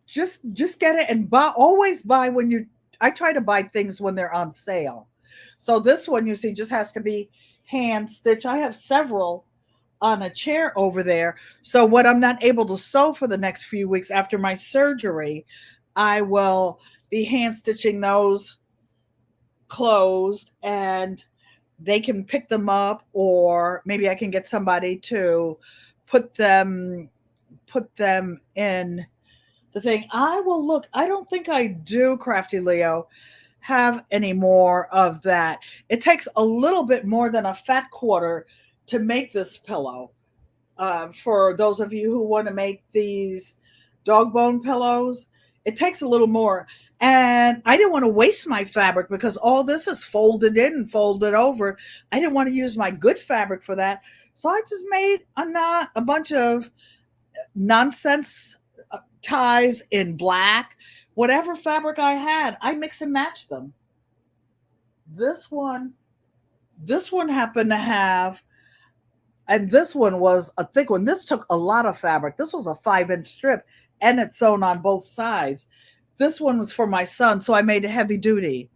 just get it and always buy when you I try to buy things when they're on sale. So this one you see just has to be hand stitched. I have several on a chair over there. So what I'm not able to sew for the next few weeks after my surgery, I will be hand stitching those closed and they can pick them up, or maybe I can get somebody to put them in the thing. I will look. I don't think I do, Crafty Leo, have any more of that. It takes a little bit more than a fat quarter to make this pillow. For those of you who want to make these dog bone pillows, it takes a little more. And I didn't want to waste my fabric because all this is folded in and folded over. I didn't want to use my good fabric for that. So I just made a bunch of nonsense ties in black. Whatever fabric I had, I mix and match them. This one happened to have, and this one was a thick one. This took a lot of fabric. This was a 5-inch strip and it's sewn on both sides. This one was for my son, so I made it heavy duty.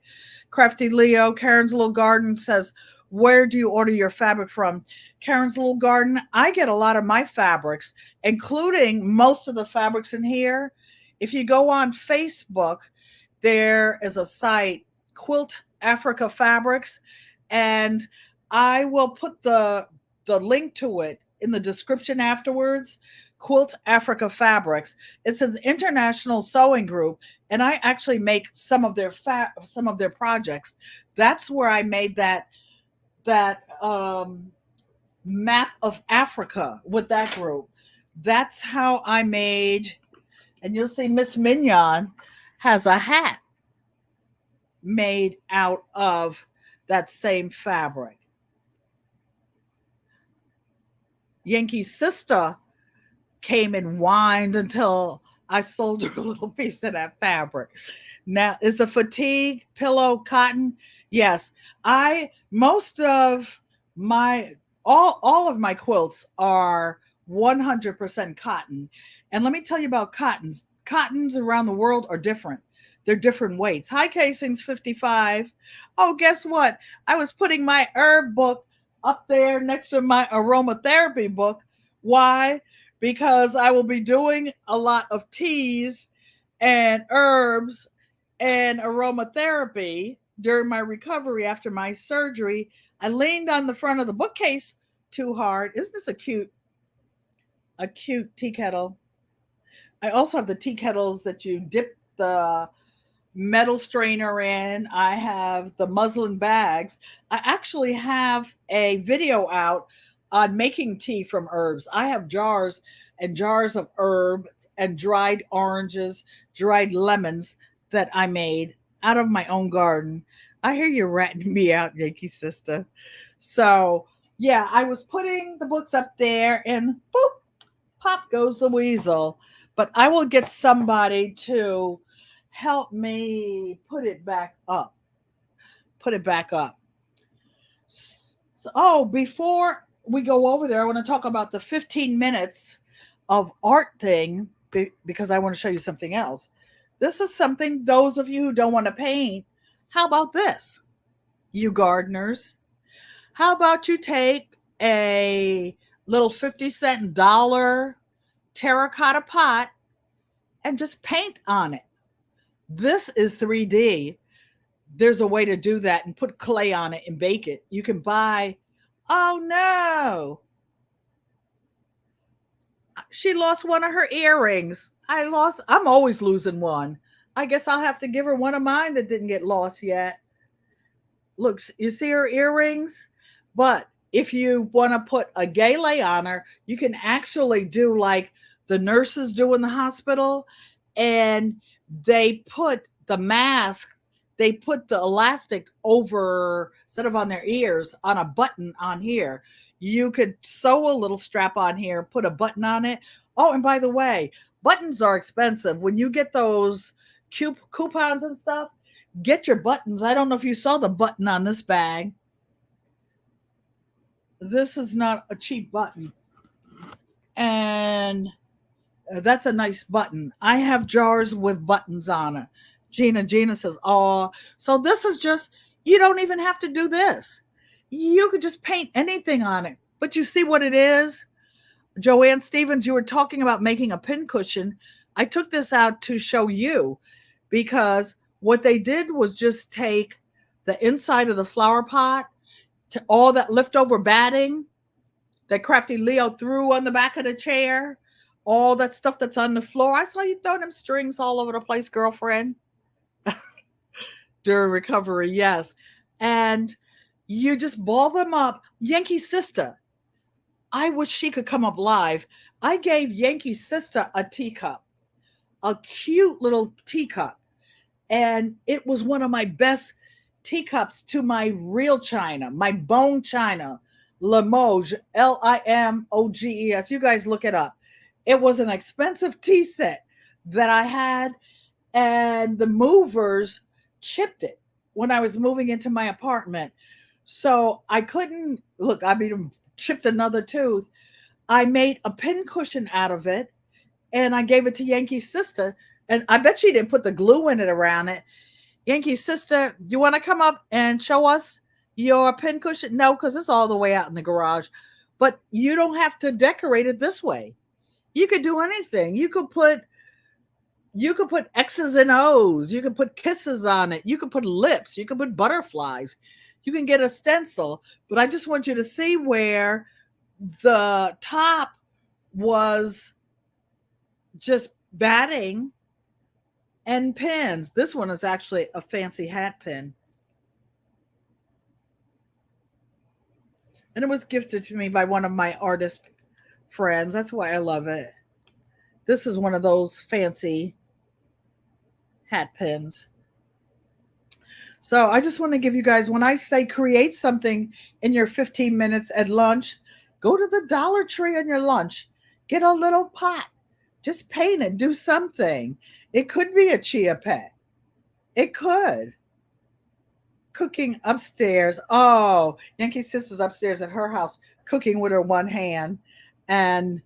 Crafty Leo, Karen's Little Garden says, where do you order your fabric from? Karen's Little Garden, I get a lot of my fabrics, including most of the fabrics in here. If you go on Facebook, there is a site, Quilt Africa Fabrics, and I will put the link to it in the description afterwards. Quilt Africa Fabrics. It's an international sewing group, and I actually make some of their projects. That's where I made that map of Africa with that group. That's how I made, and you'll see Miss Mignon has a hat made out of that same fabric. Yankee's sister came and whined until I sold her a little piece of that fabric. Now, is the fatigue pillow cotton? Yes. Most of my all of my quilts are 100% cotton. And let me tell you about cottons. Cottons around the world are different. They're different weights. High casing's 55. Oh, guess what? I was putting my herb book up there next to my aromatherapy book. Why? Because I will be doing a lot of teas and herbs and aromatherapy during my recovery after my surgery. I leaned on the front of the bookcase too hard. Isn't this a cute tea kettle? I also have the tea kettles that you dip the metal strainer in. I have the muslin bags. I actually have a video out on making tea from herbs. I have jars and jars of herbs and dried oranges, dried lemons that I made out of my own garden. I hear you ratting me out, Yankee sister. So Yeah, I was putting the books up there and boop, pop goes the weasel. But I will get somebody to help me put it back up. Put it back up. So, oh, before we go over there, I want to talk about the 15 minutes of art thing because I want to show you something else. This is something those of you who don't want to paint, how about this? You gardeners, how about you take a little 50-cent dollar terracotta pot and just paint on it? This is 3D. There's a way to do that and put clay on it and bake it. You can buy, oh no, she lost one of her earrings. I'm always losing one. I guess I'll have to give her one of mine that didn't get lost yet. Look, you see her earrings? But if you want to put a gele on her, you can actually do like the nurses do in the hospital, and they put the mask, they put the elastic over, instead of on their ears, on a button on here. You could sew a little strap on here, put a button on it. Oh, and by the way, buttons are expensive. When you get those coupons and stuff, get your buttons. I don't know if you saw the button on this bag. This is not a cheap button. And that's a nice button. I have jars with buttons on it. Gina says, oh, so this is just, you don't even have to do this. You could just paint anything on it. But you see what it is? Joanne Stevens, you were talking about making a pincushion. I took this out to show you because what they did was just take the inside of the flower pot, to all that leftover batting that Crafty Leo threw on the back of the chair, all that stuff that's on the floor. I saw you throw them strings all over the place, girlfriend. During recovery, yes. And you just ball them up. Yankee's sister, I wish she could come up live. I gave Yankee's sister a teacup, a cute little teacup. And it was one of my best teacups to my real china, my bone china, Limoges, Limoges. You guys look it up. It was an expensive tea set that I had, and the movers chipped it when I was moving into my apartment. So I couldn't look, I mean, chipped another tooth. I made a pin cushion out of it and I gave it to Yankee's sister. And I bet she didn't put the glue in it around it. Yankee's sister, you want to come up and show us your pin cushion? No, because it's all the way out in the garage. But you don't have to decorate it this way. You could do anything. You could put X's and O's. You could put kisses on it. You could put lips. You could put butterflies. You can get a stencil. But I just want you to see where the top was just batting and pins. This one is actually a fancy hat pin. And it was gifted to me by one of my artist friends. That's why I love it. This is one of those fancy hat pins. So I just want to give you guys, when I say create something in your 15 minutes at lunch, go to the Dollar Tree on your lunch, get a little pot, just paint it, do something. It could be a chia pet. It could. Cooking upstairs. Oh, Yankee sister's upstairs at her house, cooking with her one hand and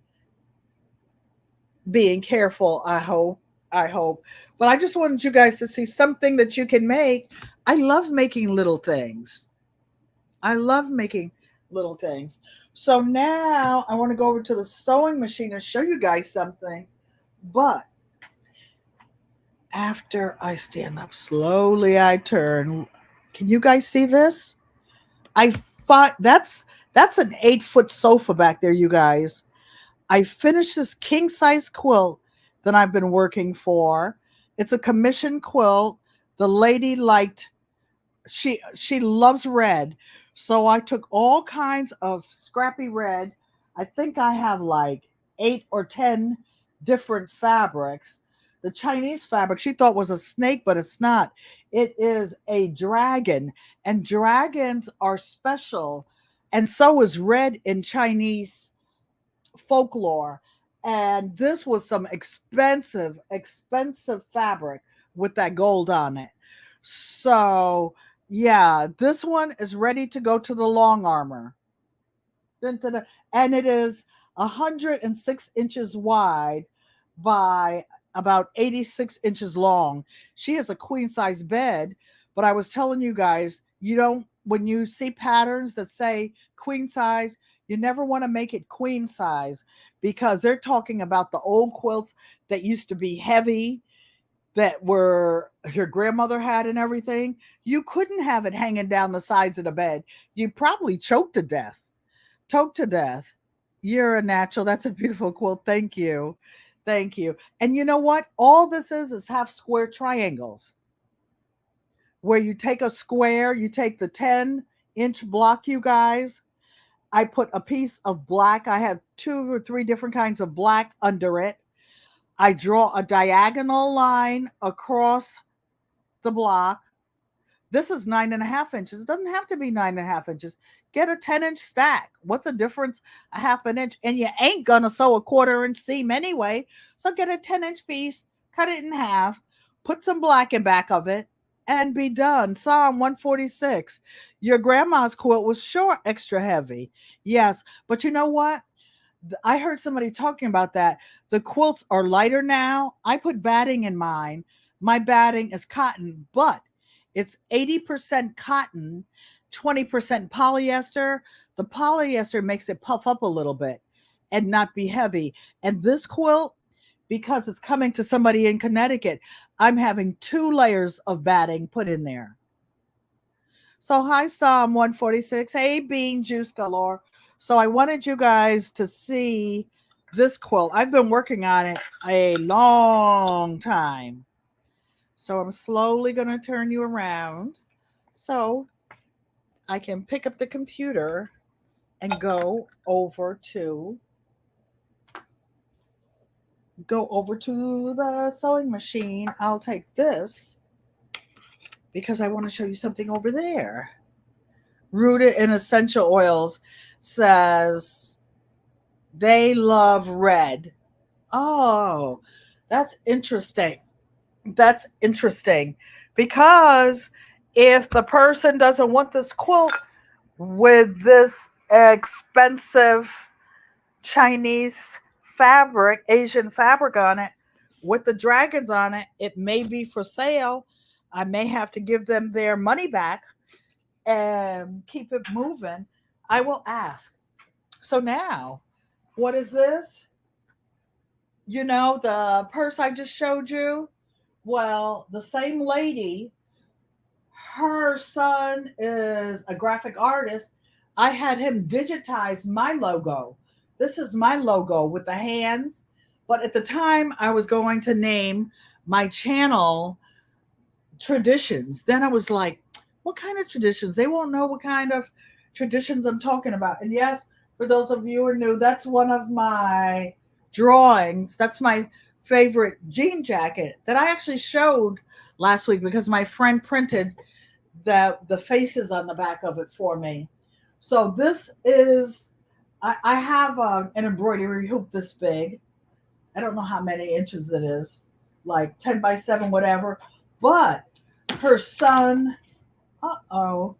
being careful, I hope. I hope. But I just wanted you guys to see something that you can make. I love making little things. I love making little things. So now I want to go over to the sewing machine and show you guys something. But after I stand up, slowly I turn. Can you guys see this? I thought that's an 8-foot sofa back there, you guys. I finished this king size quilt that I've been working for. It's a commission quilt. The lady liked, she loves red. So I took all kinds of scrappy red. I think I have like 8 or 10 different fabrics. The Chinese fabric she thought was a snake, but it's not. It is a dragon, and dragons are special. And so is red in Chinese folklore. And this was some expensive fabric with that gold on it. So, yeah, this one is ready to go to the long armor. Dun, dun, dun. And it is 106 inches wide by about 86 inches long. She has a queen size bed, but I was telling you guys, you don't, when you see patterns that say queen size, you never want to make it queen size because they're talking about the old quilts that used to be heavy, that were your grandmother had and everything. You couldn't have it hanging down the sides of the bed. You probably choked to death. Choked to death. You're a natural. That's a beautiful quilt. Thank you. Thank you. And you know what? All this is half square triangles where you take a square, you take the 10-inch block, you guys. I put a piece of black. I have 2 or 3 different kinds of black under it. I draw a diagonal line across the block. This is 9.5 inches. It doesn't have to be 9.5 inches. Get a 10-inch stack. What's the difference? A half an inch. And you ain't going to sew a 1/4 inch seam anyway. So get a 10-inch piece, cut it in half, put some black in back of it, and be done. Psalm 146. Your grandma's quilt was sure extra heavy. Yes. But you know what? I heard somebody talking about that. The quilts are lighter now. I put batting in mine. My batting is cotton, but it's 80% cotton, 20% polyester. The polyester makes it puff up a little bit and not be heavy. And this quilt, because it's coming to somebody in Connecticut, I'm having 2 layers of batting put in there. So hi, Psalm 146. Hey, Bean Juice Galore. So I wanted you guys to see this quilt. I've been working on it a long time. So I'm slowly going to turn you around so I can pick up the computer and go over to the sewing machine. I'll take this because I want to show you something over there. Rooted in Essential Oils says they love red. Oh, that's interesting. That's interesting because if the person doesn't want this quilt with this expensive Chinese fabric, Asian fabric on it, with the dragons on it, it may be for sale. I may have to give them their money back and keep it moving. I will ask. So now, what is this? You know, the purse I just showed you? Well, the same lady, her son is a graphic artist. I had him digitize my logo. This is my logo with the hands. But at the time, I was going to name my channel Traditions. Then I was like, what kind of traditions? They won't know what kind of traditions I'm talking about. And yes, for those of you who are new, that's one of my drawings. That's my favorite jean jacket that I actually showed last week because my friend printed the faces on the back of it for me. So this is, I have an embroidery hoop this big. I don't know how many inches it is, like 10 by 7, whatever. But her son, uh-oh,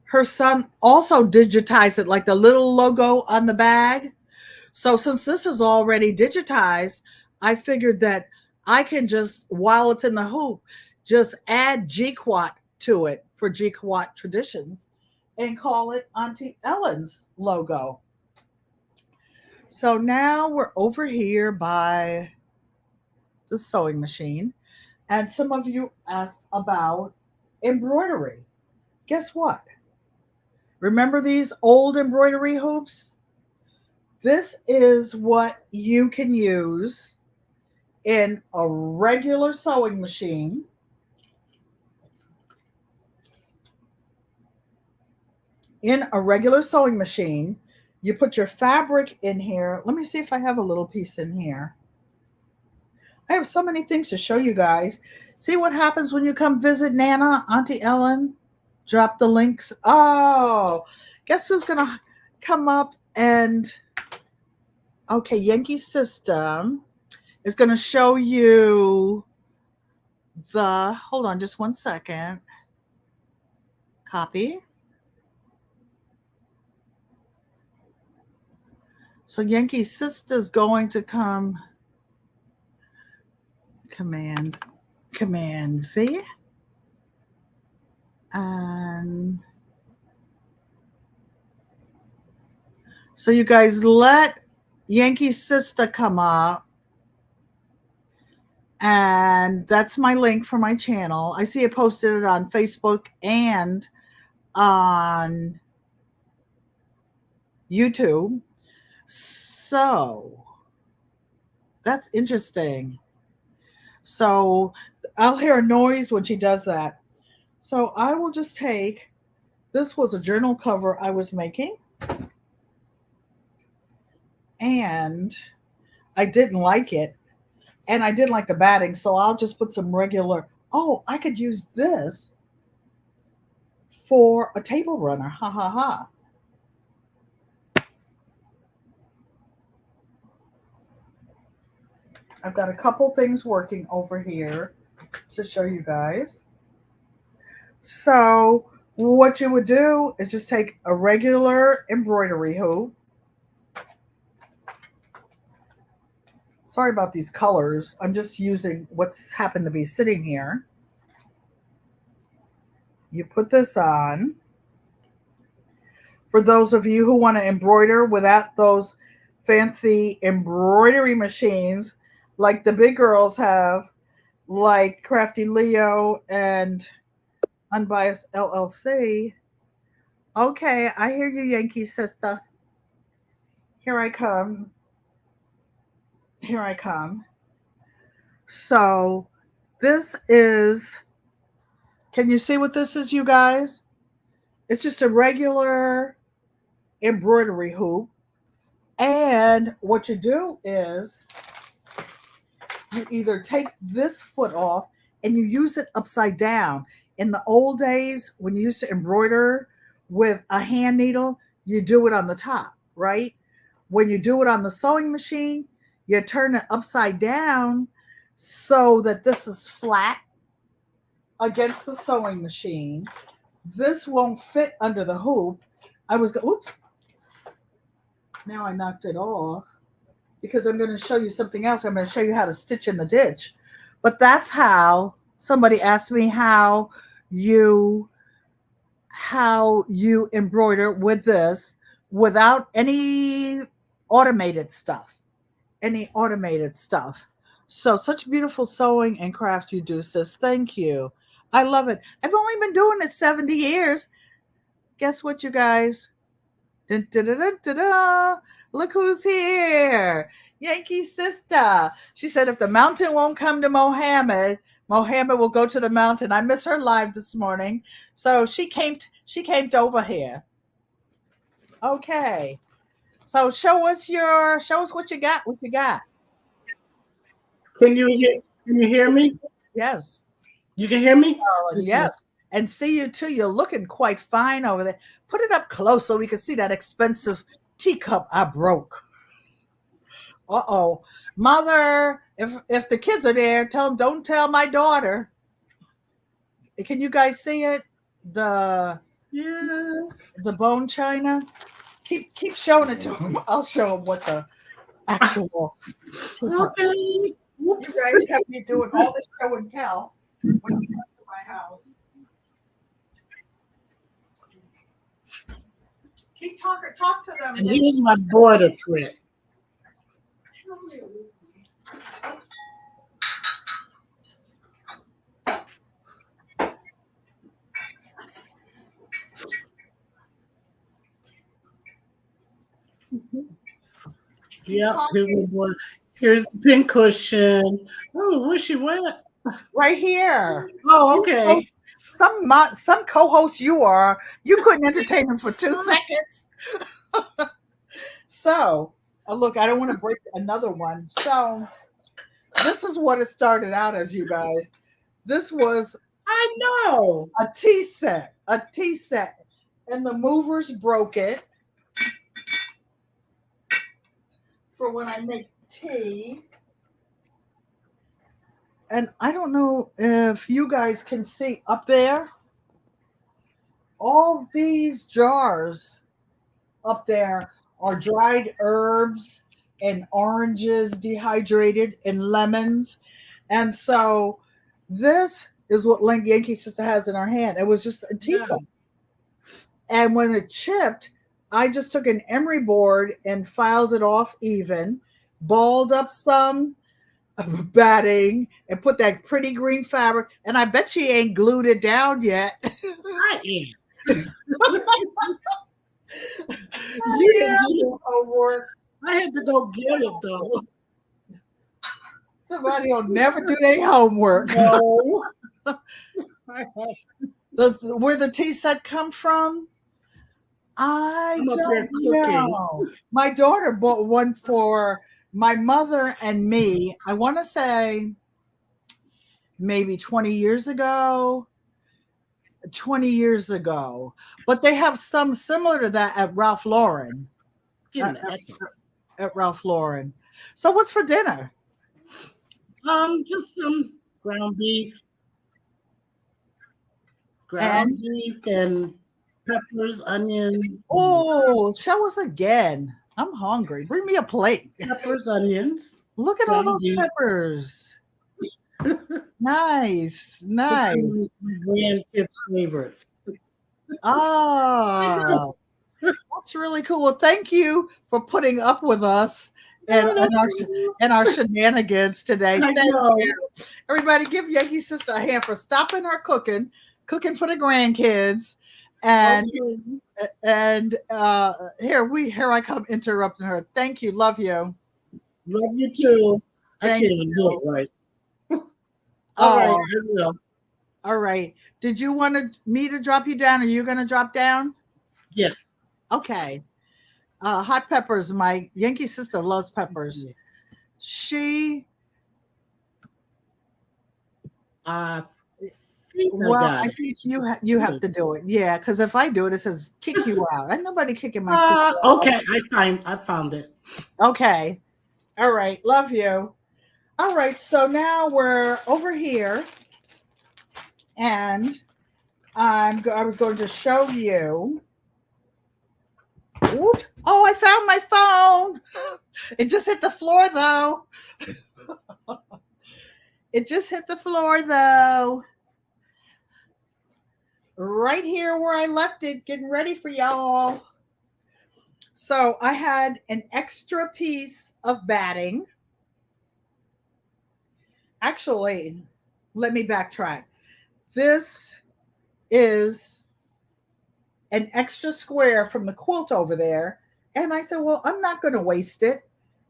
her son also digitized it, like the little logo on the bag. So since this is already digitized, I figured that I can just, while it's in the hoop, just add GQUAT to it for GQUAT Traditions and call it Auntie Ellen's logo. So now we're over here by the sewing machine. And some of you asked about embroidery. Guess what? Remember these old embroidery hoops? This is what you can use in a regular sewing machine. In a regular sewing machine, you put your fabric in here. Let me see if I have a little piece in here. I have so many things to show you guys. See what happens when you come visit Nana, Auntie Ellen? Drop the links. Oh, Guess who's going to come up and, okay, Yankee System is going to show you hold on just 1 second. Copy. So Yankee Sister is going to come, Command V, and so you guys let Yankee Sister come up, and that's my link for my channel. I see I posted it on Facebook and on YouTube. So that's interesting. So I'll hear a noise when she does that. So I will just take, this was a journal cover I was making, and I didn't like it, and I didn't like the batting, so I'll just put some regular, oh, I could use this for a table runner, ha ha ha. I've got a couple things working over here to show you guys. So what you would do is just take a regular embroidery hoop. Sorry about these colors. I'm just using what's happened to be sitting here. You put this on. For those of you who want to embroider without those fancy embroidery machines like the big girls have, like Crafty Leo and Unbiased LLC. Okay, I hear you, Yankee Sister. Here I come. Here I come. So this is, can you see what this is, you guys? It's just a regular embroidery hoop. And what you do is you either take this foot off and you use it upside down. In the old days, when you used to embroider with a hand needle, you do it on the top, right? When you do it on the sewing machine, you turn it upside down so that this is flat against the sewing machine. This won't fit under the hoop. Oops. Now I knocked it off because I'm going to show you something else. I'm going to show you how to stitch in the ditch. But that's how somebody asked me how you embroider with this without any automated stuff. So such beautiful sewing and craft you do, sis. Thank you. I love it. I've only been doing it 70 years. Guess what, you guys? Dun, dun, dun, dun, dun, dun. Look who's here. Yankee Sister. She said if the mountain won't come to Mohammed, Mohammed will go to the mountain. I miss her live this morning. So she came over here. Okay. So show us what you got. What you got? Can you hear me? Yes. You can hear me? Yes. And see you too. You're looking quite fine over there. Put it up close so we can see that expensive teacup I broke. Uh-oh. Mother, if the kids are there, tell them don't tell my daughter. Can you guys see it? Yes. The bone china. Keep showing it to them. I'll show them what the actual teacup. Okay. Whoops. You guys have me doing all this show and tell when you come to my house. Keep talking. Talk to them. And here's my border trick. Yep, here's the border. Here's the pin cushion. Oh, where's she went? Right here. Oh, okay. Some co-host you couldn't entertain him for 2 seconds. So, look, I don't want to break another one. So, this is what it started out as, you guys. This was I know a tea set, and the movers broke it for when I make tea. And I don't know if you guys can see up there, all these jars up there are dried herbs and oranges dehydrated and lemons. And so this is what Yankee Sister has in her hand. It was just a teacup. And when it chipped, I just took an emery board and filed it off even, balled up some batting and put that pretty green fabric. And I bet she ain't glued it down yet. I am. You didn't do your homework. I had to go get it though. Somebody will never do their homework. No. Where the tea set come from? I I'm up there don't know. My daughter bought one for my mother and me. I want to say maybe 20 years ago. 20 years ago. But they have some similar to that at Ralph Lauren. At Ralph Lauren. So what's for dinner? Just some ground beef. Beef and peppers, onions. Oh, show us again. I'm hungry. Bring me a plate. Peppers, onions. Look at all those peppers. Nice. My grandkids' favorites. Oh, that's really cool. Well, thank you for putting up with us and our shenanigans today. Thank you. Everybody give Yankee Sister a hand for stopping her cooking for the grandkids. And here I come interrupting her. Thank you. Love you. Love you too. I can't even do it right. All right, I will. All right. Did you want me to drop you down? Are you going to drop down? Yeah. Okay. Hot peppers. My Yankee Sister loves peppers. She. I think you have to do it. Yeah, because if I do it, it says kick you out. Ain't nobody kicking my sister out. Okay, I found it. Okay. All right. Love you. All right. So now we're over here, and I was going to show you. Whoops. Oh, I found my phone. It just hit the floor, though. It just hit the floor, though. Right here where I left it, getting ready for y'all. So I had an extra piece of batting. Actually, let me backtrack. This is an extra square from the quilt over there. And I said, well, I'm not going to waste it.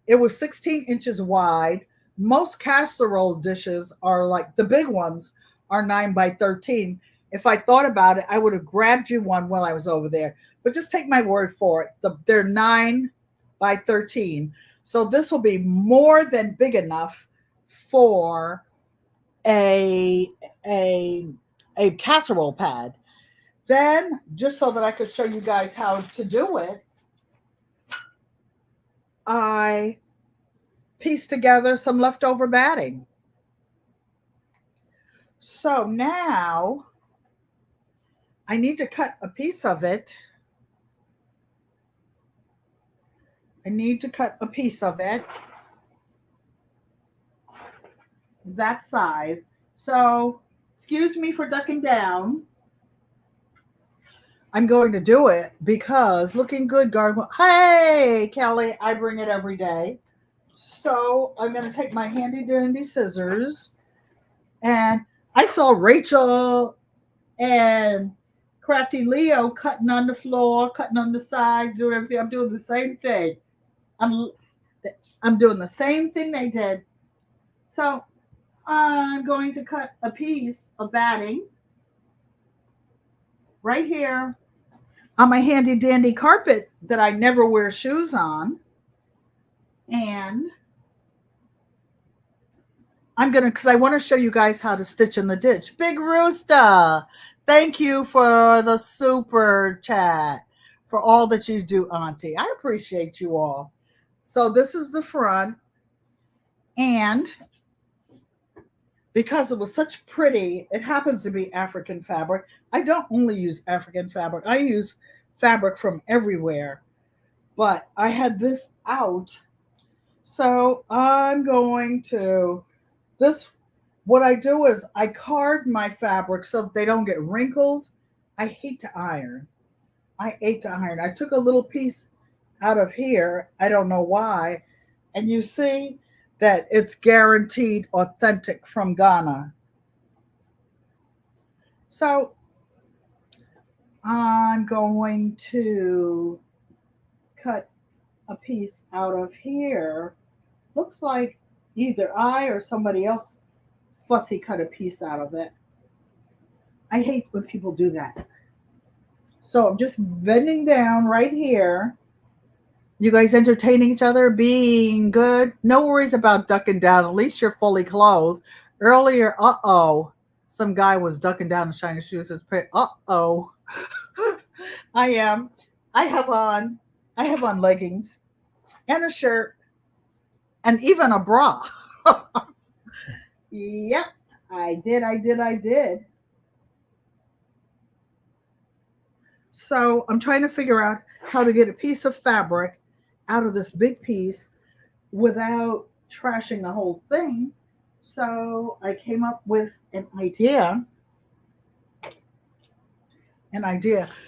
It was 16 inches wide. Most casserole dishes are like, the big ones are 9 by 13. If I thought about it, I would have grabbed you one while I was over there. But just take my word for it. They're 9 by 13. So this will be more than big enough for a casserole pad. Then, just so that I could show you guys how to do it, I pieced together some leftover batting. So now I need to cut a piece of it. That size. So, excuse me for ducking down. I'm going to do it because looking good, garden. Hey, Kelly, I bring it every day. So I'm going to take my handy dandy scissors, and I saw Rachel and Crafty Leo cutting on the floor, cutting on the sides, doing everything. I'm doing the same thing. I'm doing the same thing they did. So I'm going to cut a piece of batting right here on my handy dandy carpet that I never wear shoes on. And because I want to show you guys how to stitch in the ditch. Big Rooster, thank you for the super chat, for all that you do, Auntie. I appreciate you all. So this is the front, and because it was such pretty, it happens to be African fabric. I don't only use African fabric, I use fabric from everywhere. But I had this out, so I'm going to this. What I do is I card my fabric so they don't get wrinkled. I hate to iron. I hate to iron. I took a little piece out of here. I don't know why. And you see that it's guaranteed authentic from Ghana. So I'm going to cut a piece out of here. Looks like either I or somebody else fussy cut a piece out of it. I hate when people do that. So I'm just bending down right here. You guys entertaining each other, being good. No worries about ducking down. At least you're fully clothed. Earlier, some guy was ducking down and shining shoes. I am. I have on. I have on leggings and a shirt and even a bra. Yep, I did. So I'm trying to figure out how to get a piece of fabric out of this big piece without trashing the whole thing. So I came up with an idea.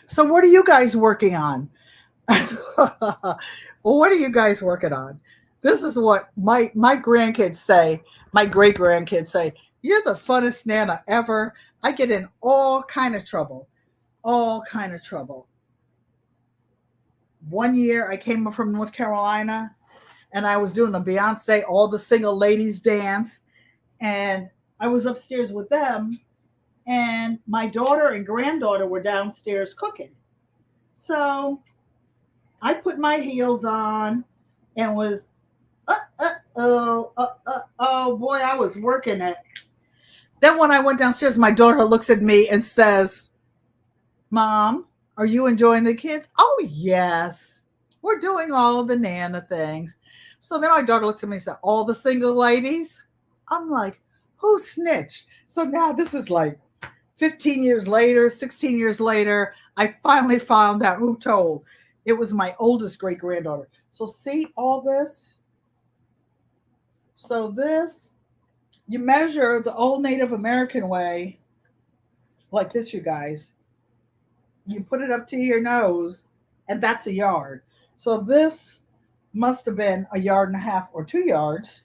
So what are you guys working on? What are you guys working on? This is what my grandkids say. My great grandkids say, "You're the funnest Nana ever." I get in all kind of trouble. All kind of trouble. One year I came up from North Carolina and I was doing the Beyonce All the Single Ladies dance, and I was upstairs with them, and my daughter and granddaughter were downstairs cooking. So I put my heels on and was oh boy, I was working it. Then when I went downstairs, my daughter looks at me and says, "Mom, are you enjoying the kids?" "Oh, yes. We're doing all the Nana things." So then my daughter looks at me and said, "All the single ladies?" I'm like, who snitched? So now this is like 15 years later, 16 years later, I finally found out who told. It was my oldest great granddaughter. So see all this? So this, you measure the old Native American way like this, you guys. You put it up to your nose, and that's a yard. So this must have been a yard and a half or 2 yards.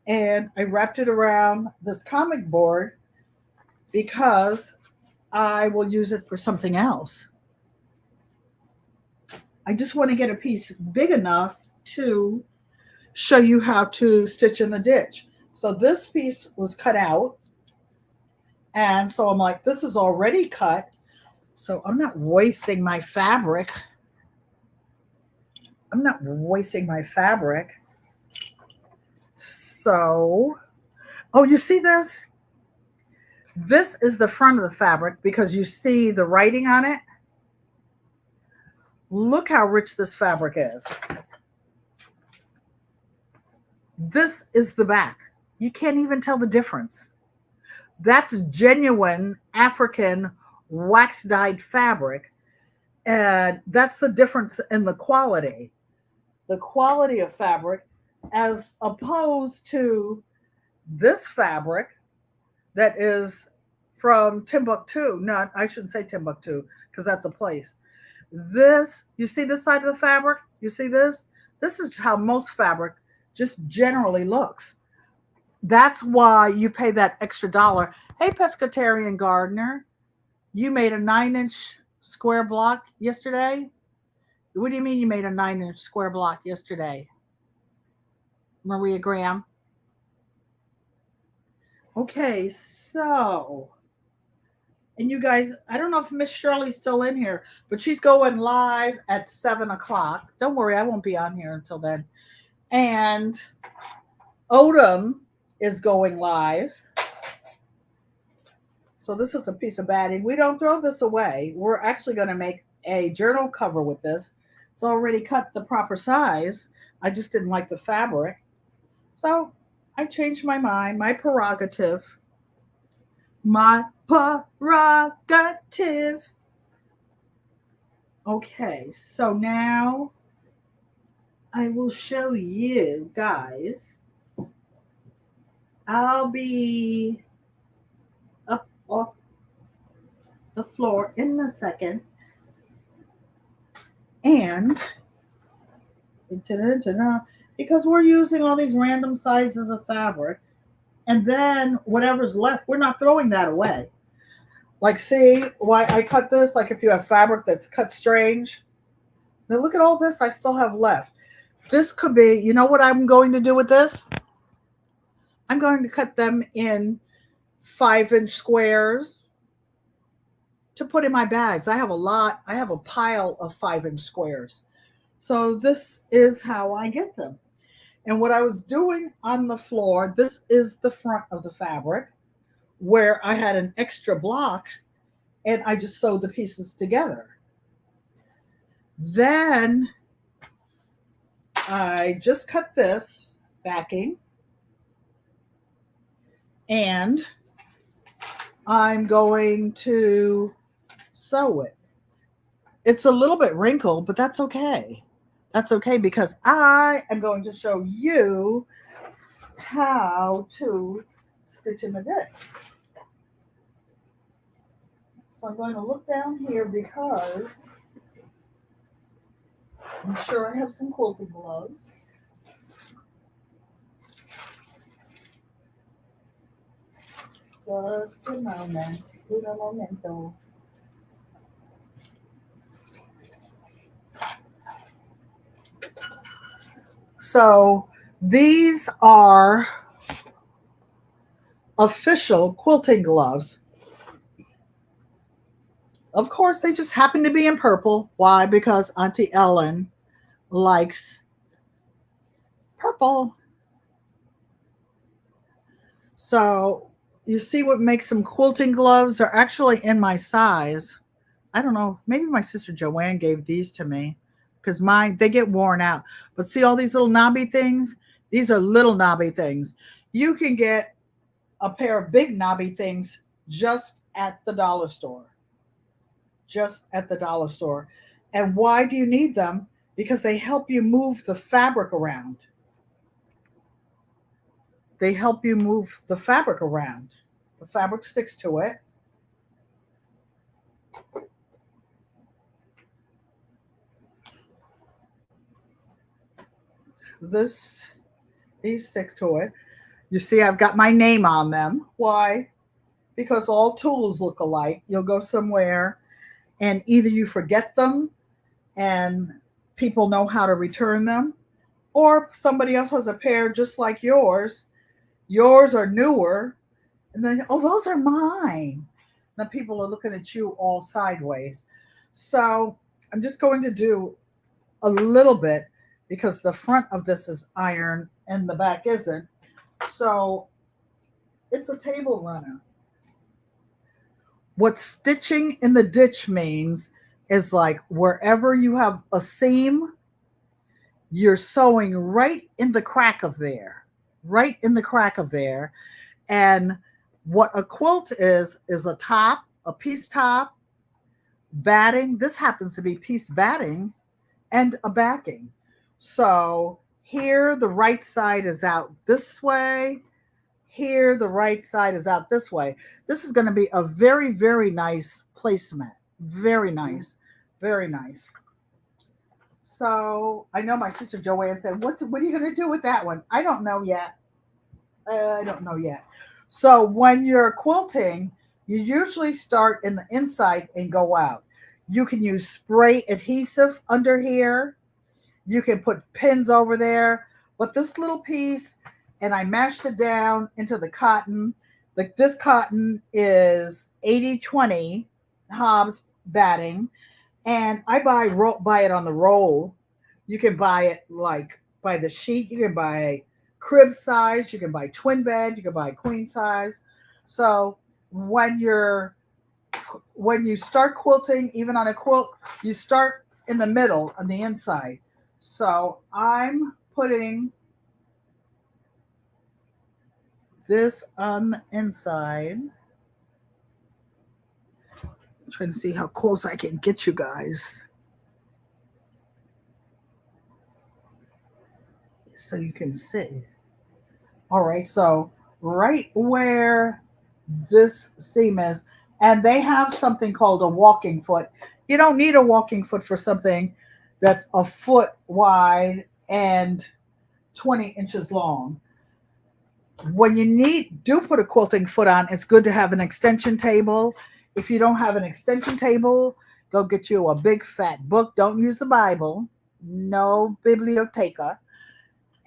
And I wrapped it around this comic board because I will use it for something else. I just want to get a piece big enough to show you how to stitch in the ditch. So this piece was cut out. And so I'm like, this is already cut. So I'm not wasting my fabric. So, oh, you see this? This is the front of the fabric because you see the writing on it. Look how rich this fabric is. This is the back. You can't even tell the difference. That's genuine African wax dyed fabric. And that's the difference in the quality. The quality of fabric as opposed to this fabric that is from Timbuktu. Not, I shouldn't say Timbuktu because that's a place. This, you see this side of the fabric? You see this? This is how most fabric just generally looks. That's why you pay that extra dollar. Hey, pescatarian gardener, you made a 9-inch square block yesterday? What do you mean you made a 9-inch square block yesterday? Maria Graham. Okay, so, and you guys, I don't know if Miss Shirley's still in here, but she's going live at 7 o'clock. Don't worry, I won't be on here until then. And Odom is going live. So this is a piece of batting. We don't throw this away. We're actually going to make a journal cover with this. It's already cut the proper size. I just didn't like the fabric. So I changed my mind, my prerogative. My prerogative. Okay, so now I will show you guys. I'll be up off the floor in a second. And because we're using all these random sizes of fabric, and then whatever's left, we're not throwing that away. Like, see why I cut this? Like, if you have fabric that's cut strange, now look at all this I still have left. This could be, you know what I'm going to do with this? I'm going to cut them in 5-inch squares to put in my bags. I have a lot. I have a pile of 5-inch squares. So this is how I get them. And what I was doing on the floor, this is the front of the fabric where I had an extra block and I just sewed the pieces together. Then I just cut this backing and I'm going to sew it. It's a little bit wrinkled, but that's okay. That's okay because I am going to show you how to stitch in the ditch. So I'm going to look down here because I'm sure I have some quilting gloves. Just a moment. Un momento. So these are official quilting gloves. Of course, they just happen to be in purple. Why? Because Auntie Ellen likes purple. So you see what makes them quilting gloves? They're actually in my size. I don't know. Maybe my sister Joanne gave these to me because mine, they get worn out. But see all these little knobby things? These are little knobby things. You can get a pair of big knobby things just at the dollar store. Just at the dollar store. And why do you need them? Because they help you move the fabric around. They help you move the fabric around. The fabric sticks to it. These stick to it. You see, I've got my name on them. Why? Because all tools look alike. You'll go somewhere and either you forget them and people know how to return them, or somebody else has a pair just like yours. Yours are newer, and then, oh, those are mine. Then people are looking at you all sideways. So I'm just going to do a little bit because the front of this is iron and the back isn't. So it's a table runner. What stitching in the ditch means is like wherever you have a seam, you're sewing right in the crack of there, right in the crack of there. And what a quilt is a top, a piece top, batting. This happens to be piece batting and a backing. So here the right side is out this way. Here the right side is out this way. This is going to be a very, very nice placemat. Very nice. Very nice. So I know my sister Joanne said, what are you going to do with that one? I don't know yet. I don't know yet. So when you're quilting, you usually start in the inside and go out. You can use spray adhesive under here. You can put pins over there. But this little piece, and I mashed it down into the cotton. Like this cotton is 80-20 Hobbs batting. And I buy it on the roll. You can buy it like by the sheet. You can buy crib size, you can buy twin bed, you can buy queen size. So when you start quilting, even on a quilt, you start in the middle on the inside. So I'm putting this on the inside. I'm trying to see how close I can get you guys so you can see. All right, so right where this seam is, and they have something called a walking foot. You don't need a walking foot for something that's a foot wide and 20 inches long. When you do put a quilting foot on, it's good to have an extension table. If you don't have an extension table, go get you a big fat book. Don't use the Bible. No biblioteca.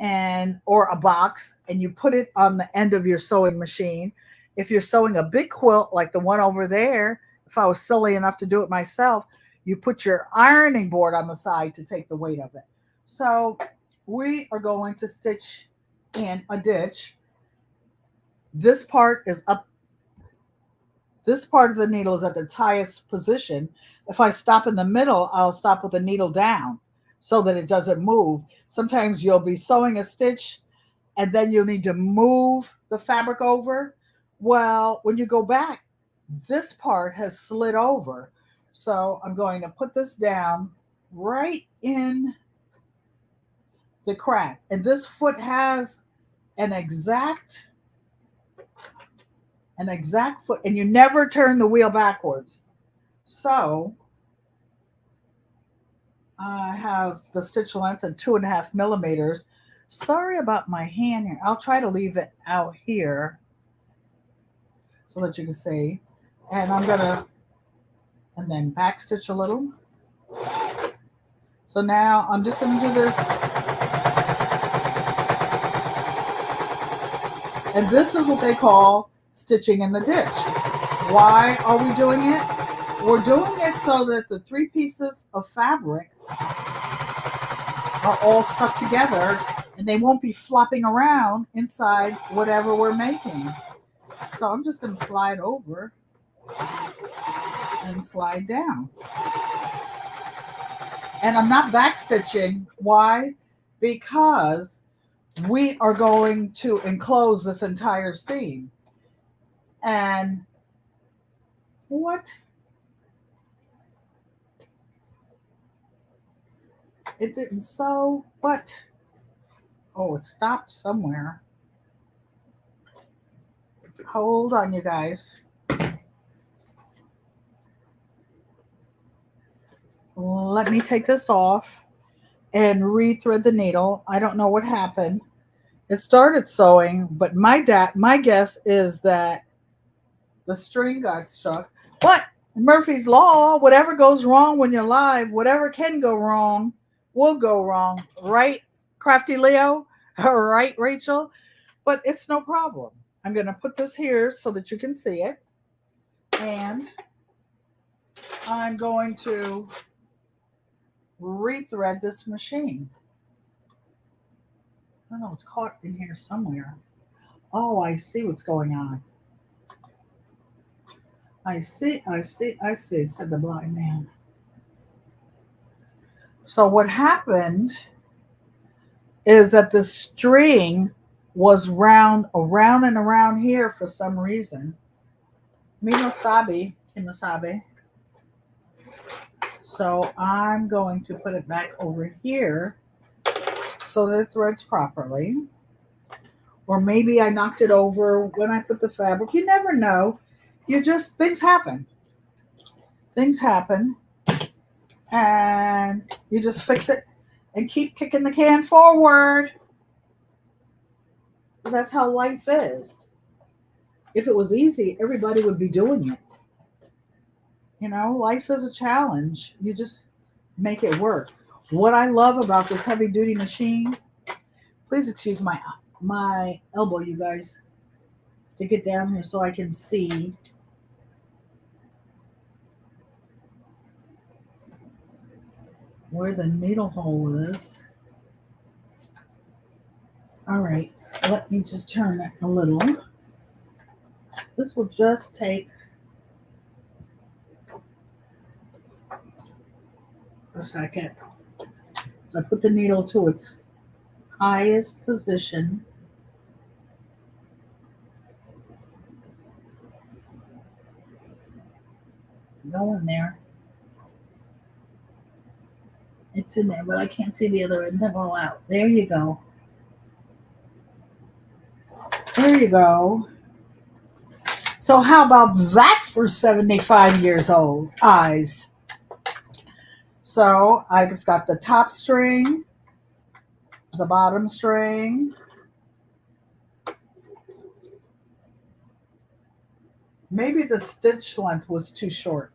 And or a box, and you put it on the end of your sewing machine. If you're sewing a big quilt like the one over there, if I was silly enough to do it myself, you put your ironing board on the side to take the weight of it. So we are going to stitch in a ditch. This part is up. This part of the needle is at its highest position. If I stop in the middle, I'll stop with the needle down so that it doesn't move. Sometimes you'll be sewing a stitch and then you'll need to move the fabric over. Well, when you go back, this part has slid over. So I'm going to put this down right in the crack. And this foot has an exact foot, and you never turn the wheel backwards. So I have the stitch length at 2.5 millimeters. Sorry about my hand here. I'll try to leave it out here so that you can see. And I'm gonna, and then back stitch a little. So now I'm just gonna do this. And this is what they call stitching in the ditch. Why are we doing it? We're doing it so that the 3 pieces of fabric are all stuck together and they won't be flopping around inside whatever we're making. So I'm just going to slide over and slide down. And I'm not back stitching. Why? Because we are going to enclose this entire seam. And what? It didn't sew, but oh, it stopped somewhere. Hold on, you guys. Let me take this off and rethread the needle. I don't know what happened. It started sewing, but my guess is that the string got stuck. But Murphy's Law, whatever goes wrong when you're live, whatever can go wrong will go wrong. Right, Crafty Leo? Right, Rachel? But it's no problem. I'm going to put this here so that you can see it. And I'm going to rethread this machine. I don't know, it's caught in here somewhere. Oh, I see what's going on. I see, said the blind man. So what happened is that the string was around and around here for some reason. Kimosabe. So I'm going to put it back over here so that it threads properly. Or maybe I knocked it over when I put the fabric. You never know. Things happen. Things happen. And you just fix it and keep kicking the can forward. Because that's how life is. If it was easy, everybody would be doing it. You know, life is a challenge. You just make it work. What I love about this heavy duty machine, please excuse my elbow, you guys, to get down here so I can see. Where the needle hole is. All right. Let me just turn it a little. This will just take a second. So I put the needle to its highest position. Go in there. It's in there, but I can't see the other end of all out. There you go. There you go. So how about that for 75 years old eyes? So I've got the top string, the bottom string, maybe the stitch length was too short.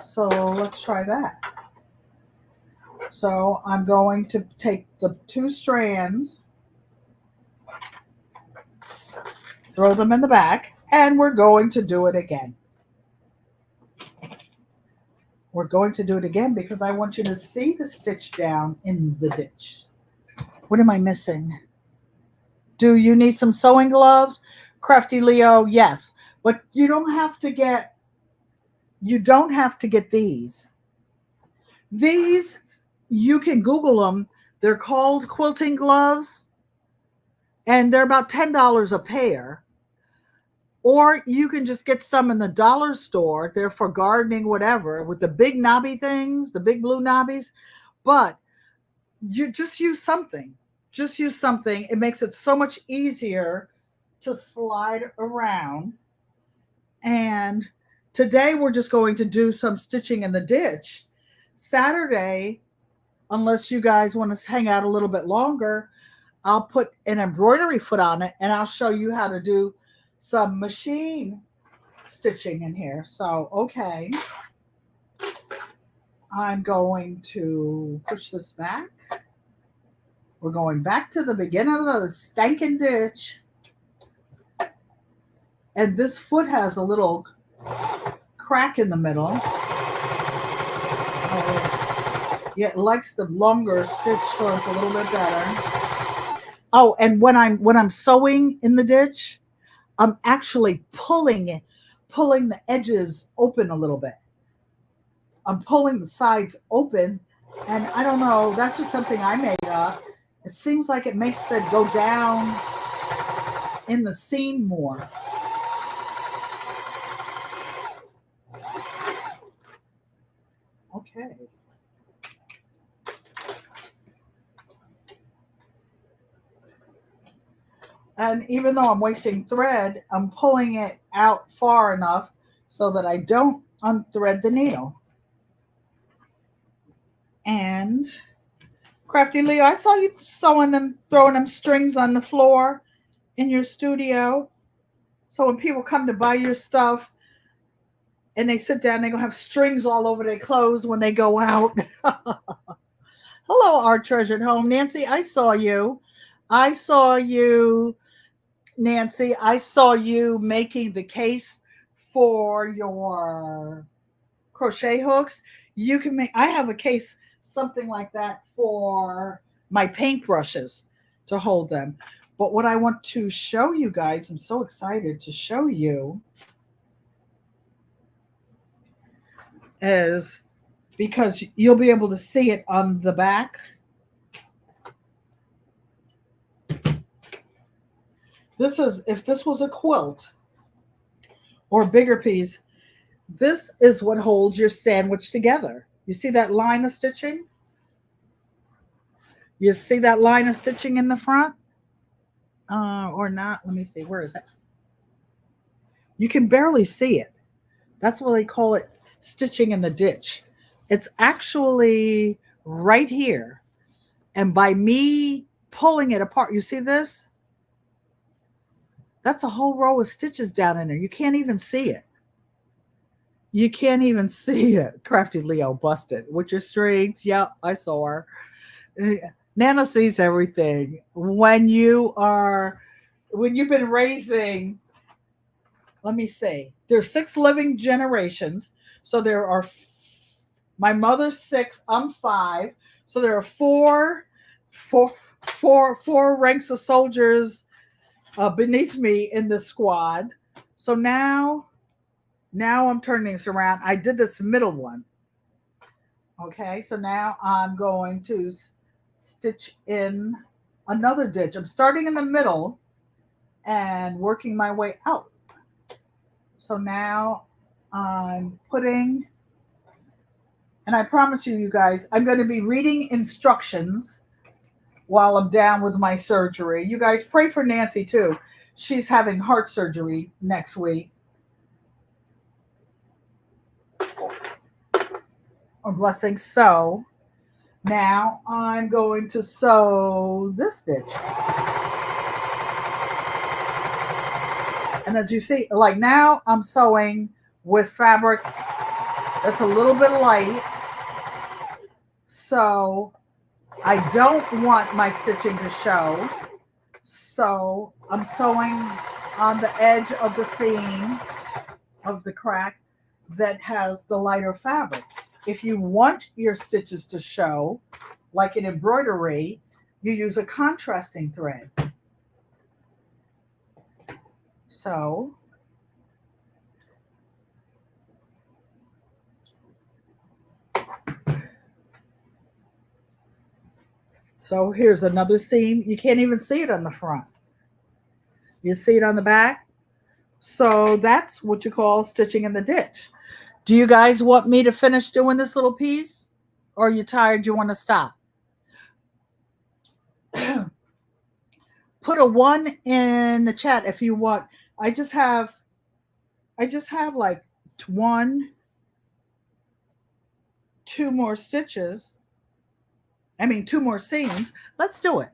So let's try that. So I'm going to take the two strands, throw them in the back, and we're going to do it again. We're going to do it again because I want you to see the stitch down in the ditch. What am I missing? Do you need some sewing gloves? Crafty Leo, yes. But you don't have to get these. These, you can Google them. They're called quilting gloves, and they're about $10 a pair. Or you can just get some in the dollar store. They're for gardening, whatever, with the big knobby things, the big blue knobbies. But you just use something. Just use something. It makes it so much easier to slide around. And today we're just going to do some stitching in the ditch. Saturday, unless you guys want to hang out a little bit longer, I'll put an embroidery foot on it and I'll show you how to do some machine stitching in here. So, okay. I'm going to push this back. We're going back to the beginning of the stinking ditch. And this foot has a little crack in the middle. Yeah, it likes the longer stitch length a little bit better. Oh, and when I'm sewing in the ditch, I'm actually pulling the edges open a little bit. I'm pulling the sides open, and I don't know, that's just something I made up. It seems like it makes it go down in the seam more. Okay. And even though I'm wasting thread, I'm pulling it out far enough so that I don't unthread the needle. And Crafty Leo, I saw you throwing them strings on the floor in your studio. So when people come to buy your stuff and they sit down, they're going to have strings all over their clothes when they go out. Hello, our treasured home. Nancy, I saw you. Nancy. I saw you making the case for your crochet hooks. You can make, I have a case, something like that for my paintbrushes to hold them. But what I want to show you guys, I'm so excited to show you, is because you'll be able to see it on the back. This is, if this was a quilt or a bigger piece, this is what holds your sandwich together. You see that line of stitching? You see that line of stitching in the front? Or not? Let me see. Where is it? You can barely see it. That's why they call it stitching in the ditch. It's actually right here. And by me pulling it apart, you see this? That's a whole row of stitches down in there. You can't even see it. You can't even see it. Crafty Leo busted with your strings. Yep, I saw her. Nana sees everything. When you've been raising, let me see, there's 6 living generations. So there are, my mother's 6, I'm 5. So there are four four ranks of soldiers beneath me in the squad. So now I'm turning this around. I did this middle one. Okay, so now I'm going to stitch in another ditch. I'm starting in the middle and working my way out. So now I'm putting, and I promise you guys, I'm going to be reading instructions while I'm down with my surgery. You guys pray for Nancy too. She's having heart surgery next week. A blessing. So now I'm going to sew this stitch. And as you see, like now I'm sewing with fabric that's a little bit light. So I don't want my stitching to show. So I'm sewing on the edge of the seam of the crack that has the lighter fabric. If you want your stitches to show, like in embroidery, you use a contrasting thread. So here's another seam. You can't even see it on the front. You see it on the back. So that's what you call stitching in the ditch. Do you guys want me to finish doing this little piece? Or are you tired? You want to stop? Put a 1 in the chat if you want. I just have like 2 more stitches. I mean 2 more seams. Let's do it.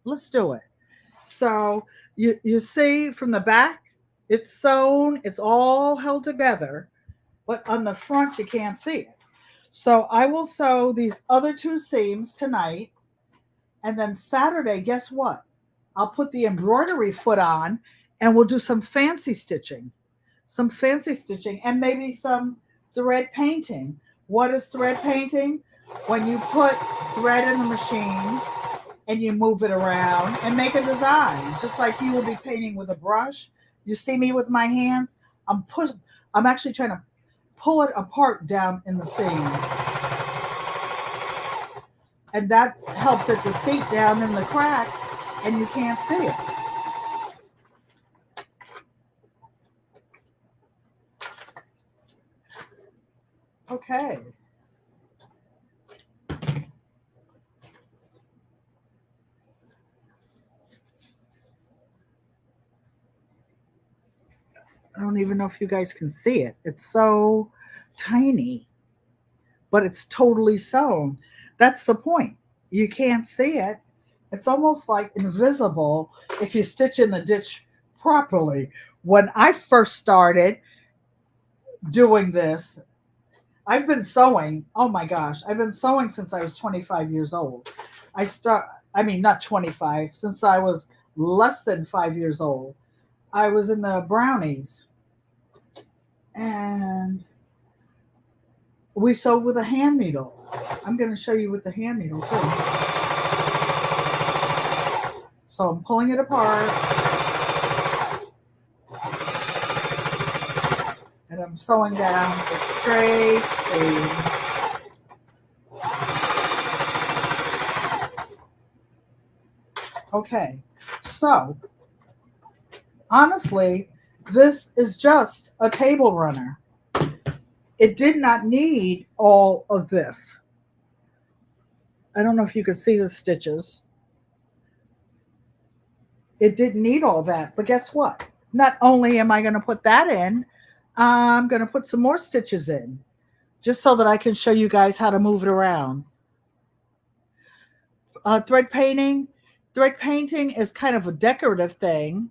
Let's do it. So you see from the back, it's sewn, it's all held together, but on the front you can't see it. So I will sew these other 2 seams tonight, and then Saturday, guess what? I'll put the embroidery foot on and we'll do some fancy stitching. And maybe some thread painting. What is thread painting? When you put thread in the machine and you move it around and make a design, just like you will be painting with a brush. You see me with my hands. I'm actually trying to pull it apart down in the seam, and that helps it to seep down in the crack, and you can't see it. Okay. I don't even know if you guys can see it. It's so tiny, but it's totally sewn. That's the point. You can't see it. It's almost like invisible if you stitch in the ditch properly. When I first started doing this, I've been sewing. Oh my gosh, I've been sewing since I was 25 years old. Not 25, since I was less than 5 years old. I was in the brownies, and we sewed with a hand needle. I'm going to show you with the hand needle too. So I'm pulling it apart, and I'm sewing down the straight seam. Okay, so honestly, this is just a table runner. It did not need all of this. I don't know if you can see the stitches. It didn't need all that, but guess what? Not only am I going to put that in, I'm going to put some more stitches in, just so that I can show you guys how to move it around. Thread painting is kind of a decorative thing,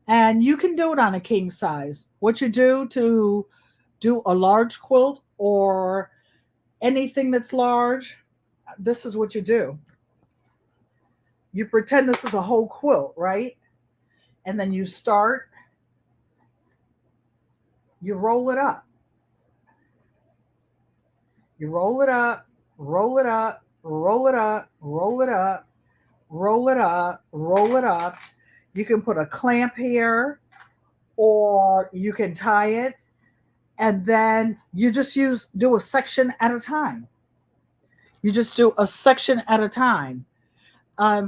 and you can do it on a king size. What you do to do a large quilt or anything that's large, this is what you do. You pretend this is a whole quilt, right? And then you roll it up. You roll it up, roll it up, roll it up, roll it up, roll it up, roll it up. You can put a clamp here or you can tie it, and then you just do a section at a time. You just do a section at a time.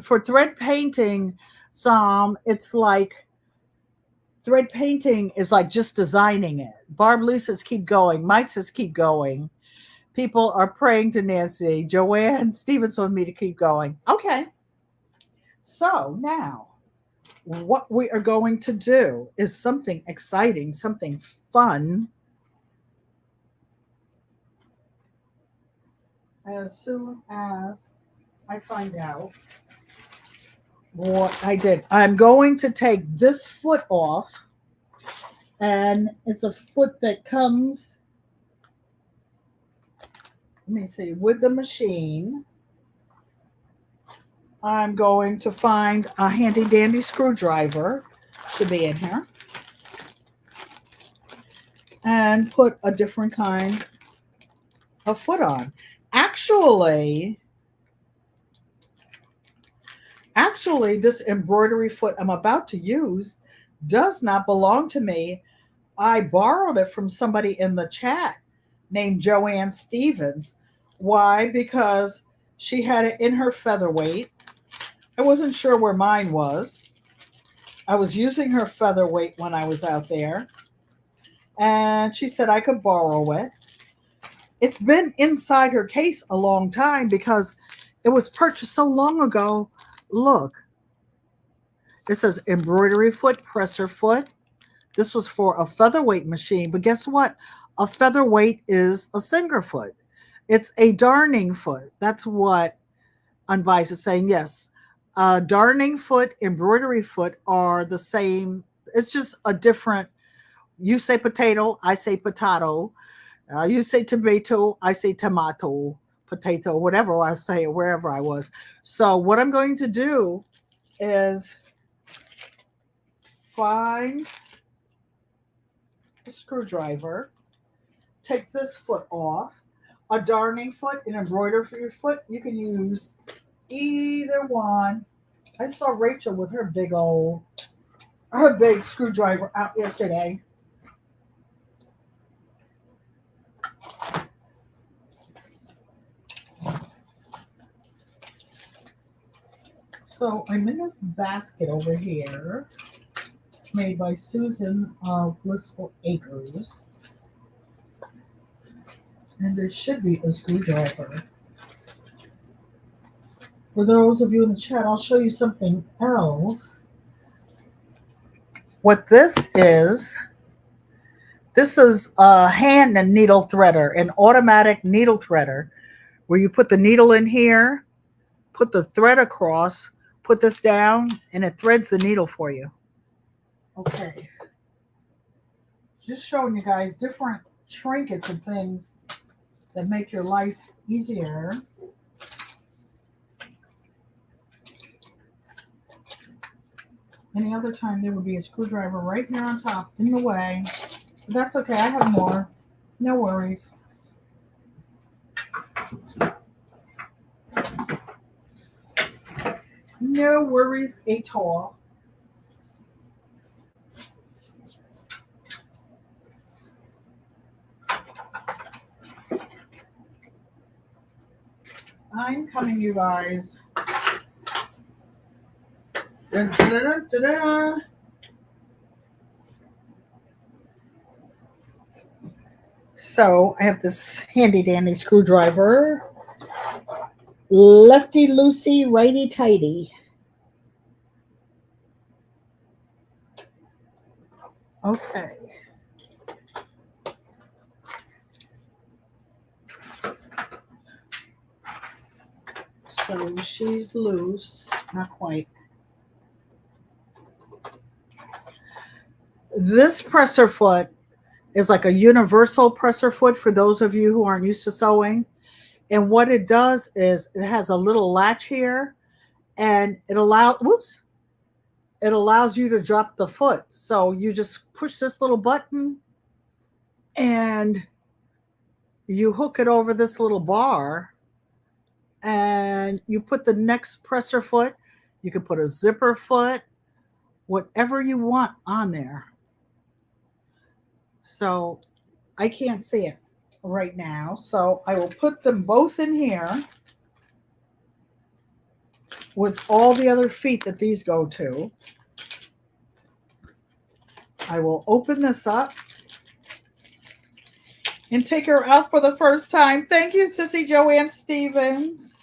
For thread painting, it's like thread painting is like just designing it. Barb Lee says keep going. Mike says keep going. People are praying to Nancy. Joanne Stevens wants me to keep going. Okay. So now what we are going to do is something exciting, something fun. As soon as I find out what I did, I'm going to take this foot off, and it's a foot that comes, let me see, with the machine. I'm going to find a handy dandy screwdriver, should be in here, and put a different kind of foot on. Actually, this embroidery foot I'm about to use does not belong to me. I borrowed it from somebody in the chat named Joanne Stevens. Why? Because she had it in her featherweight. I wasn't sure where mine was. I was using her featherweight when I was out there, and she said I could borrow it. It's been inside her case a long time because it was purchased so long ago. Look, it says embroidery foot, presser foot. This was for a featherweight machine, but guess what? A featherweight is a singer foot. It's a darning foot. That's what Unbiased is saying. Yes, darning foot, embroidery foot are the same. It's just a different. You say potato, I say potato. You say tomato, I say tomato, potato, whatever I say, wherever I was. So what I'm going to do is find a screwdriver, take this foot off. A darning foot, an embroidery foot, you can use either one. I saw Rachel with her big screwdriver out yesterday. So I'm in this basket over here made by Susan of Blissful Acres. And there should be a screwdriver. For those of you in the chat, I'll show you something else. What this is a hand and needle threader, an automatic needle threader, where you put the needle in here, put the thread across, put this down, and it threads the needle for you. Okay. Just showing you guys different trinkets and things that make your life easier. Any other time there would be a screwdriver right here on top in the way. But that's okay, I have more. No worries. No worries at all. I'm coming, you guys. Dun, dun, dun, dun, dun. So I have this handy dandy screwdriver. Lefty loosey, righty tighty. Okay. So she's loose, not quite. This presser foot is like a universal presser foot for those of you who aren't used to sewing. And what it does is it has a little latch here, and it allows you to drop the foot. So you just push this little button and you hook it over this little bar, and you put the next presser foot, You can put a zipper foot, whatever you want on there. So I can't see it right now. So I will put them both in here with all the other feet that these go to. I will open this up and take her out for the first time. Thank you, Sissy Joanne Stevens,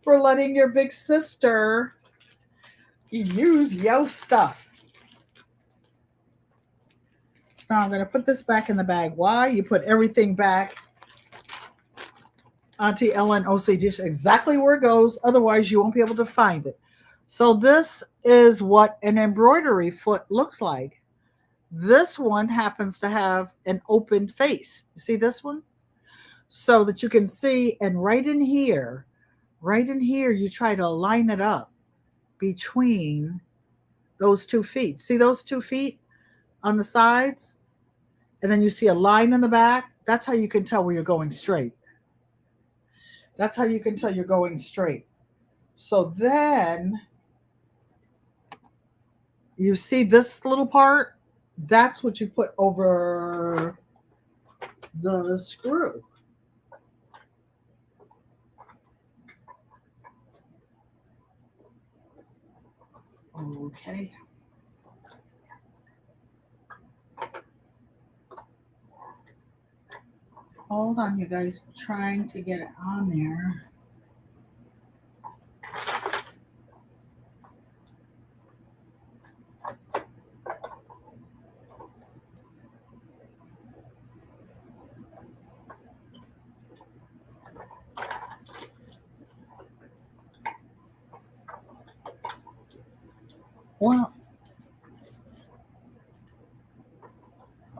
for letting your big sister use your stuff. So now I'm going to put this back in the bag. Why? You put everything back. Auntie Ellen OCD, exactly where it goes. Otherwise, you won't be able to find it. So this is what an embroidery foot looks like. This one happens to have an open face. You see this one? So that you can see, and right in here, you try to line it up between those 2 feet. See those 2 feet on the sides? And then you see a line in the back. That's how you can tell where you're going straight. That's how you can tell you're going straight. So then you see this little part? That's what you put over the screw. Okay. Hold on, you guys. I'm trying to get it on there. Well,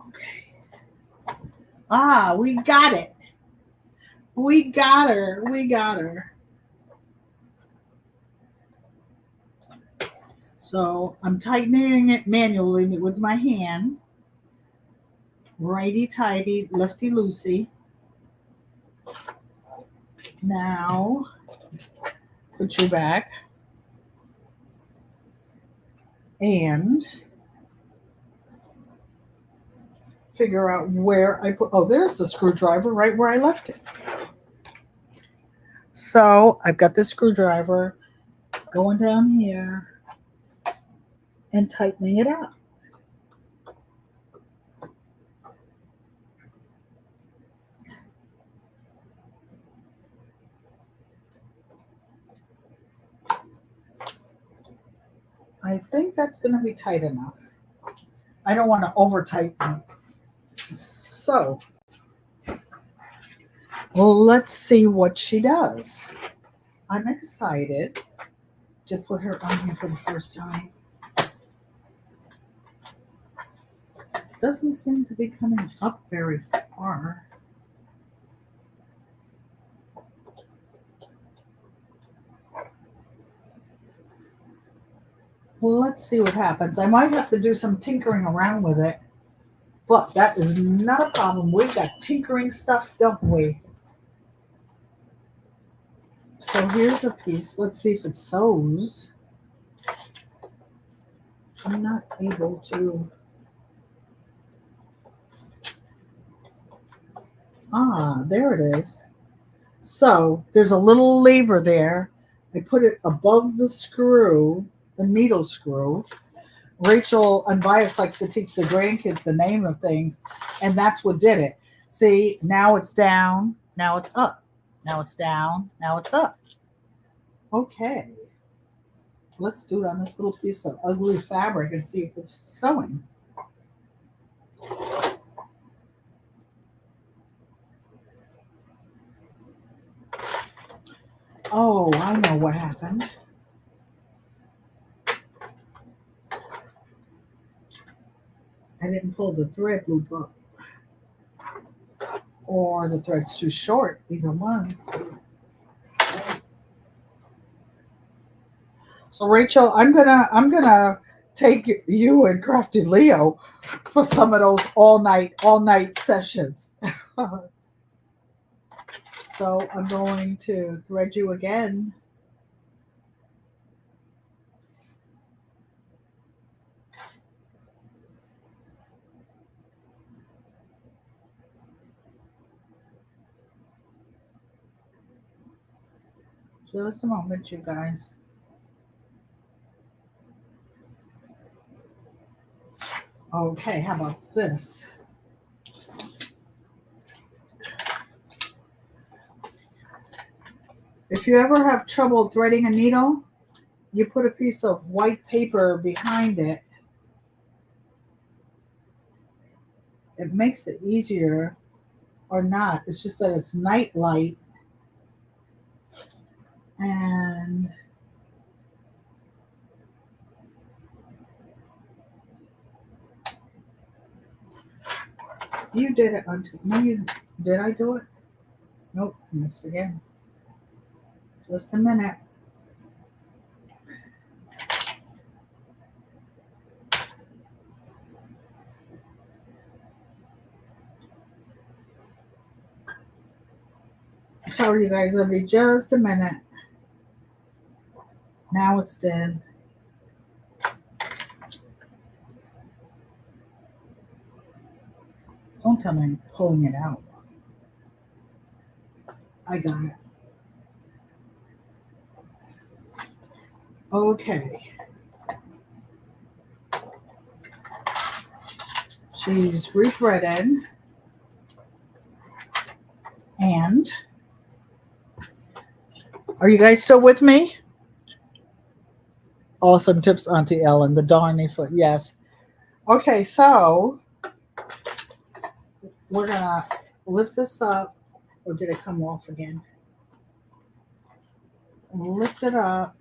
okay. Ah, we got it. We got her. We got her. So I'm tightening it manually with my hand. Righty tighty, lefty loosey. Now, put you back. And figure out where I put, oh, there's the screwdriver right where I left it. So I've got the screwdriver going down here and tightening it up. I think that's going to be tight enough. I don't want to over tighten. So, well, let's see what she does. I'm excited to put her on here for the first time. Doesn't seem to be coming up very far. Well, let's see what happens. I might have to do some tinkering around with it, but that is not a problem. We got tinkering stuff, don't we? So here's a piece. Let's see if it sews. I'm not able to. Ah, there it is. So there's a little lever there. I put it above the screw, the needle screw. Rachel Unbiased likes to teach the grandkids the name of things, and that's what did it. See, now it's down, now it's up. Now it's down, now it's up. Okay. Let's do it on this little piece of ugly fabric and see if it's sewing. Oh, I know what happened. I didn't pull the thread loop up. Or the thread's too short, either one. So Rachel, I'm gonna take you and Crafty Leo for some of those all night sessions. So I'm going to thread you again. Just a moment, you guys. Okay, how about this? If you ever have trouble threading a needle, you put a piece of white paper behind it. It makes it easier, or not. It's just that it's night light, and you did it. No, you did. I do it? Nope, I missed again. Just a minute. Sorry, you guys. It'll be just a minute. Now it's dead. Don't tell me I'm pulling it out. I got it. Okay. She's rethreaded. And are you guys still with me? Awesome tips, Auntie Ellen. The darny foot. Yes. Okay, so we're gonna lift this up. Or did it come off again? Lift it up.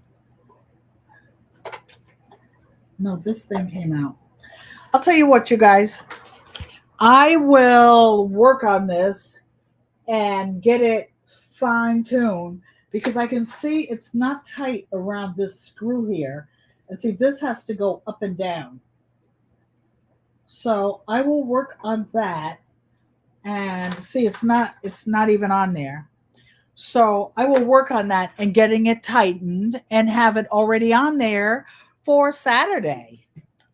No, this thing came out. I'll tell you what, you guys. I will work on this and get it fine-tuned because I can see it's not tight around this screw here. And see, this has to go up and down. So I will work on that. And see, it's not even on there. So I will work on that and getting it tightened and have it already on there for Saturday.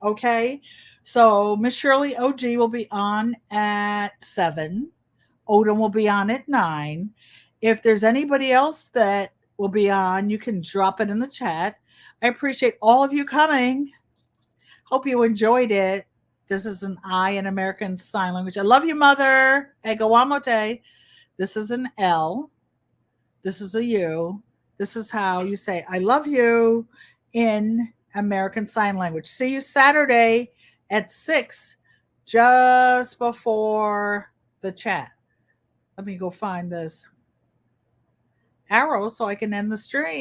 Okay. So Miss Shirley OG will be on at 7. Odin will be on at 9. If there's anybody else that will be on, you can drop it in the chat. I appreciate all of you coming. Hope you enjoyed it. This is an I in American Sign Language. I love you, Mother. AMO TE. This is an L. This is a U. This is how you say I love you in American Sign Language. See you Saturday at 6, just before the chat. Let me go find this arrow so I can end the stream.